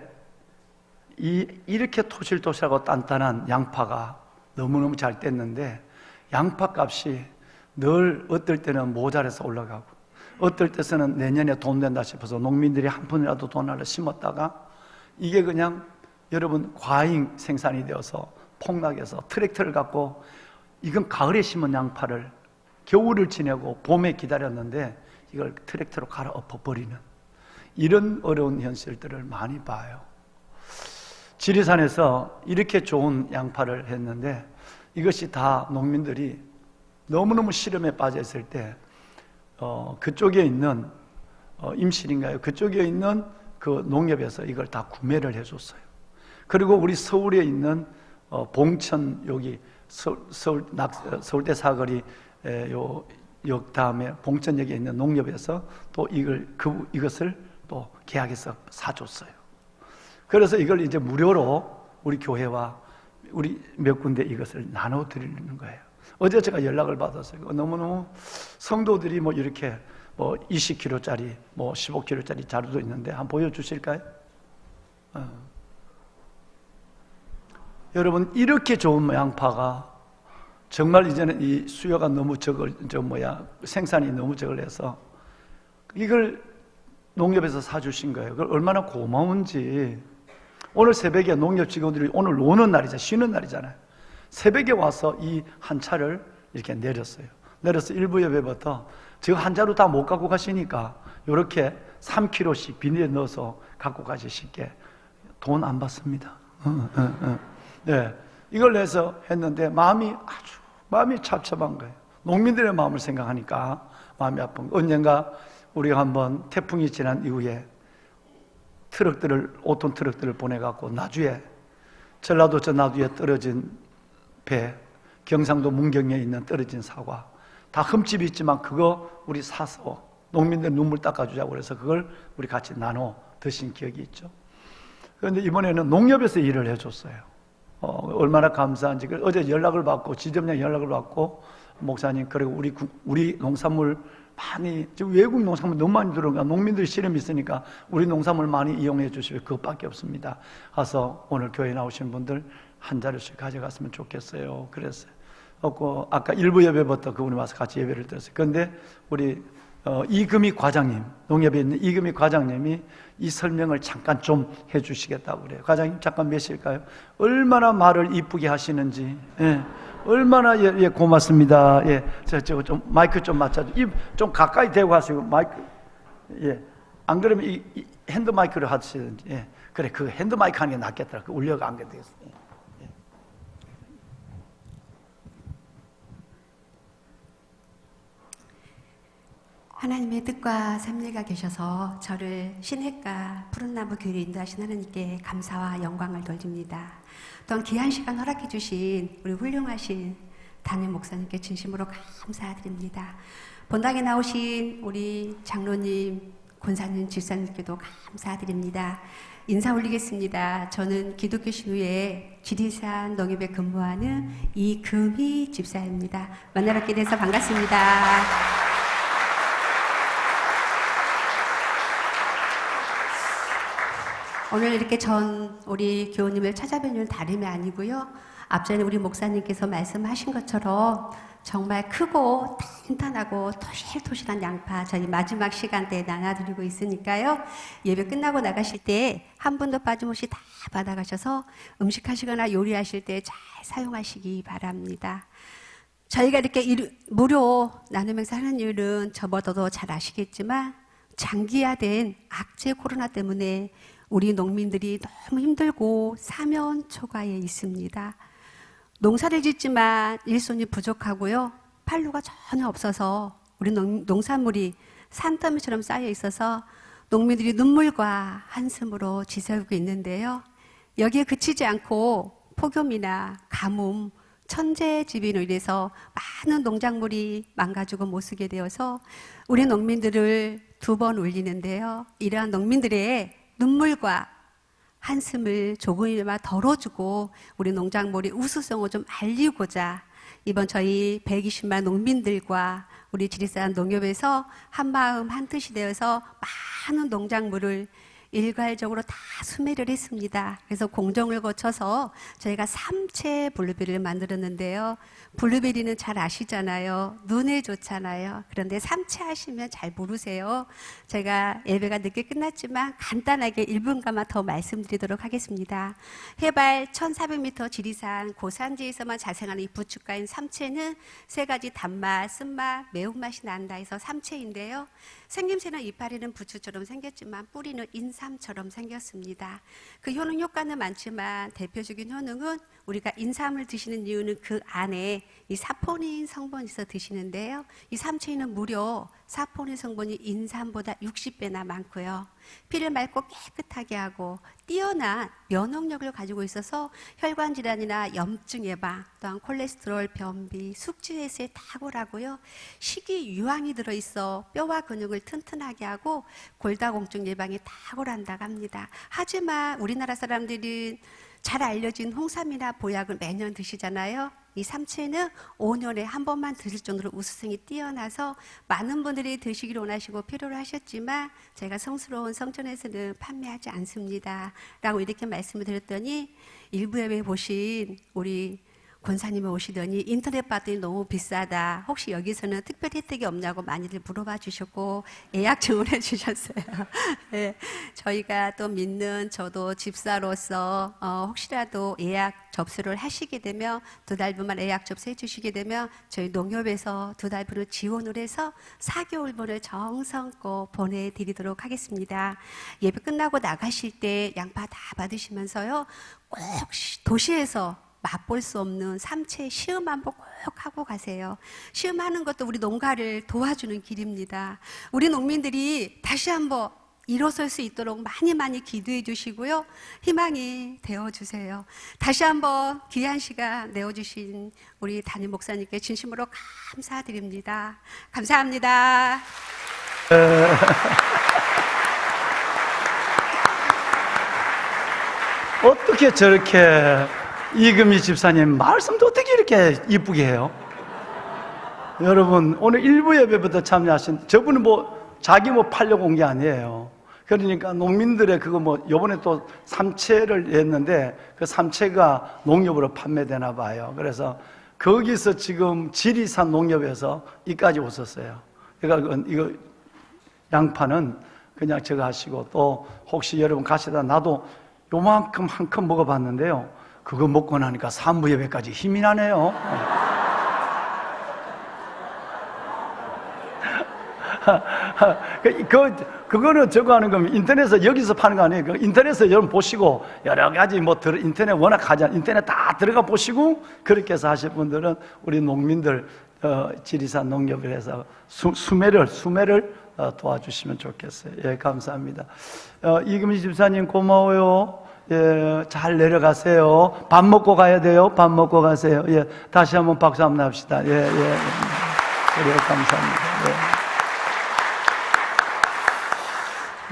이렇게 토실토실하고 단단한 양파가 너무너무 잘 뗐는데 양파 값이 늘 어떨 때는 모자라서 올라가고 어떨 때서는 내년에 돈 된다 싶어서 농민들이 한 푼이라도 돈을 심었다가 이게 그냥 여러분 과잉 생산이 되어서 폭락해서 트랙터를 갖고 이건 가을에 심은 양파를 겨울을 지내고 봄에 기다렸는데 이걸 트랙터로 갈아엎어 버리는 이런 어려운 현실들을 많이 봐요. 지리산에서 이렇게 좋은 양파를 했는데 이것이 다 농민들이 너무너무 시름에 빠져 있을 때 그쪽에 있는 임실인가요? 그쪽에 있는 그 농협에서 이걸 다 구매를 해줬어요. 그리고 우리 서울에 있는 봉천 여기 서울대 사거리 역 다음에 봉천역에 있는 농협에서 또 이것을 또 계약해서 사줬어요. 그래서 이걸 이제 무료로 우리 교회와 우리 몇 군데 이것을 나눠드리는 거예요. 어제 제가 연락을 받았어요. 너무너무 성도들이 뭐 이렇게 뭐 20kg짜리, 뭐 15kg짜리 자루도 있는데 한번 보여주실까요? 여러분, 이렇게 좋은 양파가 정말 이제는 이 수요가 너무 생산이 너무 적을해서 이걸 농협에서 사주신 거예요. 그걸 얼마나 고마운지. 오늘 새벽에 농협 직원들이 오늘 노는 날이잖아요. 쉬는 날이잖아요. 새벽에 와서 이 한 차를 이렇게 내렸어요. 내려서 일부 예배부터 지금 한 자루 다 못 갖고 가시니까 이렇게 3kg씩 비닐에 넣어서 갖고 가시게 돈 안 받습니다. 네, 이걸 내서 했는데 마음이 찹찹한 거예요. 농민들의 마음을 생각하니까 마음이 아픈 거예요. 언젠가 우리가 한번 태풍이 지난 이후에 5톤 트럭들을 보내갖고 나주에 전라도 저 나주에 떨어진 배, 경상도 문경에 있는 떨어진 사과 다 흠집이 있지만 그거 우리 사서 농민들 눈물 닦아주자고 그래서 그걸 우리 같이 나눠 드신 기억이 있죠. 그런데 이번에는 농협에서 일을 해줬어요. 얼마나 감사한지. 어제 연락을 받고 지점장 연락을 받고 목사님 그리고 우리 농산물 많이 지금 외국 농산물 너무 많이 들어오니까 농민들이 시름이 있으니까 우리 농산물 많이 이용해 주시면 그것밖에 없습니다. 가서 오늘 교회 나오신 분들 한 자루씩 가져갔으면 좋겠어요. 그랬어요. 아까 일부 예배부터 그분이 와서 같이 예배를 드렸어요. 그런데 우리 이금희 과장님, 농협에 있는 이금희 과장님이 이 설명을 잠깐 좀 해주시겠다고 그래요. 과장님 잠깐 몇일까요? 얼마나 말을 이쁘게 하시는지. 예. 얼마나 고맙습니다. 예, 저 좀 마이크 좀 맞춰줘. 입 좀 가까이 대고 하시고 마이크. 예, 안 그러면 이 핸드 마이크를 하시든지. 예, 그래 그 핸드 마이크 하는 게 낫겠더라. 그 울려가 안 되겠어. 예. 하나님의 뜻과 섭리가 계셔서 저를 신핵과 푸른나무 교회로 인도하신 하나님께 감사와 영광을 돌립니다. 또한 귀한 시간 허락해 주신 우리 훌륭하신 담임 목사님께 진심으로 감사드립니다. 본당에 나오신 우리 장로님, 권사님, 집사님께도 감사드립니다. 인사 올리겠습니다. 저는 기독교 신우회 지리산 농협에 근무하는 이금희 집사입니다. 만나 뵙게 돼서 반갑습니다. 오늘 이렇게 우리 교우님을 찾아뵈는 다름이 아니고요. 앞전에 우리 목사님께서 말씀하신 것처럼 정말 크고 탄탄하고 토실토실한 양파 저희 마지막 시간대에 나눠드리고 있으니까요. 예배 끝나고 나가실 때 한 분도 빠짐없이 다 받아가셔서 음식하시거나 요리하실 때 잘 사용하시기 바랍니다. 저희가 이렇게 무료 나눔 행사 하는 이유는 저보다도 잘 아시겠지만 장기화된 악재 코로나 때문에 우리 농민들이 너무 힘들고 사면 초과에 있습니다. 농사를 짓지만 일손이 부족하고요. 판로가 전혀 없어서 우리 농산물이 산더미처럼 쌓여 있어서 농민들이 눈물과 한숨으로 지새우고 있는데요. 여기에 그치지 않고 폭염이나 가뭄, 천재지변으로 인해서 많은 농작물이 망가지고 못 쓰게 되어서 우리 농민들을 2번 울리는데요. 이러한 농민들의 눈물과 한숨을 조금이나마 덜어주고 우리 농작물의 우수성을 좀 알리고자 이번 저희 120만 농민들과 우리 지리산 농협에서 한마음 한뜻이 되어서 많은 농작물을 일괄적으로 다 수매를 했습니다. 그래서 공정을 거쳐서 저희가 3채 블루베리를 만들었는데요. 블루베리는 잘 아시잖아요. 눈에 좋잖아요. 그런데 3채 하시면 잘 모르세요. 제가 예배가 늦게 끝났지만 간단하게 1분간만 더 말씀드리도록 하겠습니다. 해발 1400m 지리산 고산지에서만 자생하는 이 부축가인 3채는 3가지 단맛, 쓴맛, 매운맛이 난다 해서 3채인데요. 생김새는 이파리는 부추처럼 생겼지만 뿌리는 인삼처럼 생겼습니다. 그 효능 효과는 많지만 대표적인 효능은 우리가 인삼을 드시는 이유는 그 안에 이 사포닌 성분이 있어 드시는데요. 이 3채는 무려 사포닌 성분이 인삼보다 60배나 많고요. 피를 맑고 깨끗하게 하고 뛰어난 면역력을 가지고 있어서 혈관 질환이나 염증 예방, 또한 콜레스테롤, 변비, 숙취 해소에 탁월하고요. 식이 유황이 들어있어 뼈와 근육을 튼튼하게 하고 골다공증 예방에 탁월한다고 합니다. 하지만 우리나라 사람들은 잘 알려진 홍삼이나 보약을 매년 드시잖아요. 이 3채는 5년에 한 번만 드실 정도로 우수성이 뛰어나서 많은 분들이 드시기를 원하시고 필요로 하셨지만 제가 성스러운 성전에서는 판매하지 않습니다 라고 이렇게 말씀을 드렸더니 일부 예배 보신 우리 권사님이 오시더니 인터넷 봤더니 너무 비싸다. 혹시 여기서는 특별 혜택이 없냐고 많이들 물어봐 주셨고 예약 주문해 주셨어요. 네, 저희가 또 믿는 저도 집사로서 혹시라도 예약 접수를 하시게 되면 2달분만 예약 접수해 주시게 되면 저희 농협에서 2달분을 지원을 해서 4개월분을 정성껏 보내드리도록 하겠습니다. 예배 끝나고 나가실 때 양파 다 받으시면서요. 꼭 도시에서 맛볼 수 없는 3채 시음 한번 꼭 하고 가세요. 시음하는 것도 우리 농가를 도와주는 길입니다. 우리 농민들이 다시 한번 일어설 수 있도록 많이 기도해 주시고요. 희망이 되어주세요. 다시 한번 귀한 시간 내어주신 우리 담임 목사님께 진심으로 감사드립니다. 감사합니다. 어떻게 저렇게 이금희 집사님 말씀도 어떻게 이렇게 이쁘게 해요? 여러분 오늘 일부 예배부터 참여하신 저분은 자기 팔려고 온 게 아니에요. 그러니까 농민들의 그거 요번에 또 3채를 냈는데 그 3채가 농협으로 판매되나 봐요. 그래서 거기서 지금 지리산 농협에서 이까지 오셨어요. 그러니까 이거 양파는 그냥 저거 하시고 또 혹시 여러분 가시다 나도 요만큼 한 컵 먹어봤는데요. 그거 먹고 나니까 산부 예배까지 힘이 나네요. 그거는 저거 하는 거면 인터넷에서 여기서 파는 거 아니에요. 인터넷에서 여러분 보시고 여러 가지 인터넷 워낙 하잖아요. 인터넷 다 들어가 보시고 그렇게 해서 하실 분들은 우리 농민들 지리산 농협을 해서 수매를 도와주시면 좋겠어요. 예, 감사합니다. 이금희 집사님 고마워요. 예, 잘 내려가세요. 밥 먹고 가야 돼요. 밥 먹고 가세요. 예, 다시 한번 박수 한번 합시다. 예. 그래, 감사합니다.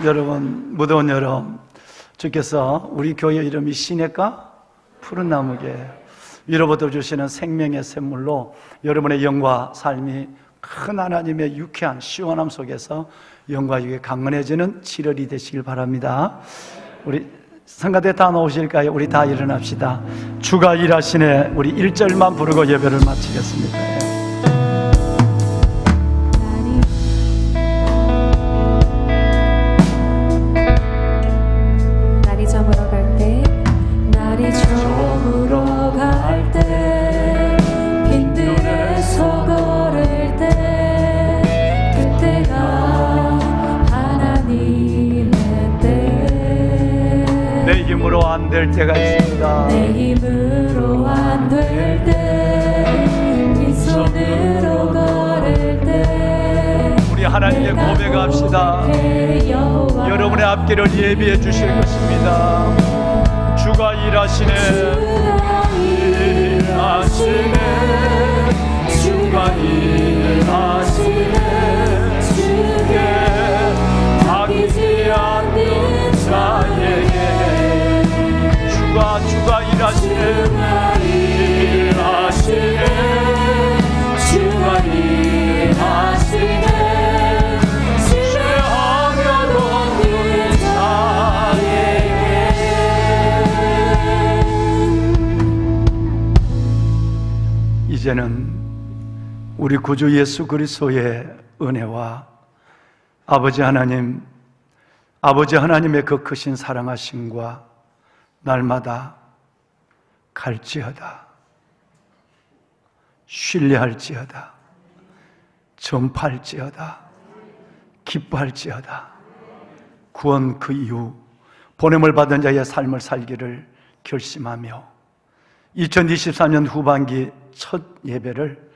예. 여러분, 무더운 여름, 주께서 우리 교회 이름이 시냇가 푸른 나무게 위로부터 주시는 생명의 샘물로 여러분의 영과 삶이 큰 하나님의 유쾌한 시원함 속에서 영과 육에 강건해지는 7월이 되시길 바랍니다. 우리 성가대 다 나오실까요? 우리 다 일어납시다. 주가 일하시네. 우리 1절만 부르고 예배를 마치겠습니다. 날이 저물어 갈 때, 날이 저물어 갈 때, 빈들에서 걸을 때, 그때가 하나님의 때. 내 힘으로 안 될 때가 있습니다. 내 힘으로 안 될 때, 빈손으로 걸을 때, 우리 하나님께 고백합시다. 여러분의 앞길을 예비해 주실 것입니다. 주가 일하시네. 주가 일하시네. 주께 아끼지 않는 자에게 주가 일하시네. 주가 일하시네. 죄하면 없는 자 이제는 우리 구주 예수 그리스도의 은혜와 아버지 하나님의 그 크신 사랑하심과 날마다 갈지어다, 신뢰할지어다, 전파할지어다, 기뻐할지어다, 구원 그 이후 보냄을 받은 자의 삶을 살기를 결심하며 2023년 후반기 첫 예배를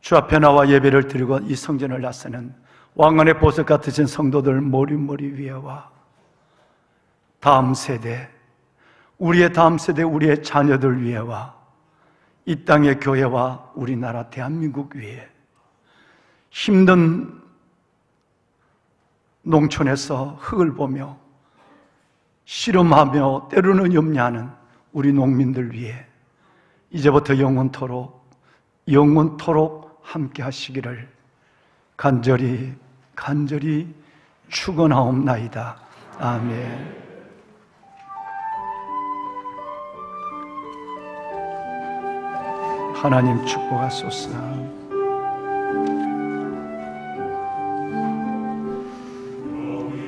주 앞에 나와 예배를 드리고 이 성전을 나서는 왕관의 보석 같으신 성도들 머리 위에와 다음 세대, 우리의 다음 세대, 우리의 자녀들 위에와 이 땅의 교회와 우리나라 대한민국 위에 힘든 농촌에서 흙을 보며 씨름하며 때로는 염려하는 우리 농민들 위해 이제부터 영원토록 함께 하시기를 간절히 축원하옵나이다. 아멘. 하나님 축복하소서.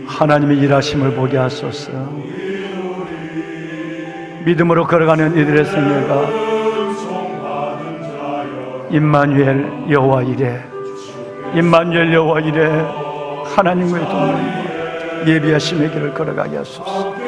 하나님의 일하심을 보게 하소서. 믿음으로 걸어가는 이들의 생애가 임마누엘 여호와 이레, 임마누엘 여호와 이레, 하나님과의 동행 예비하심의 길을 걸어가게 하소서.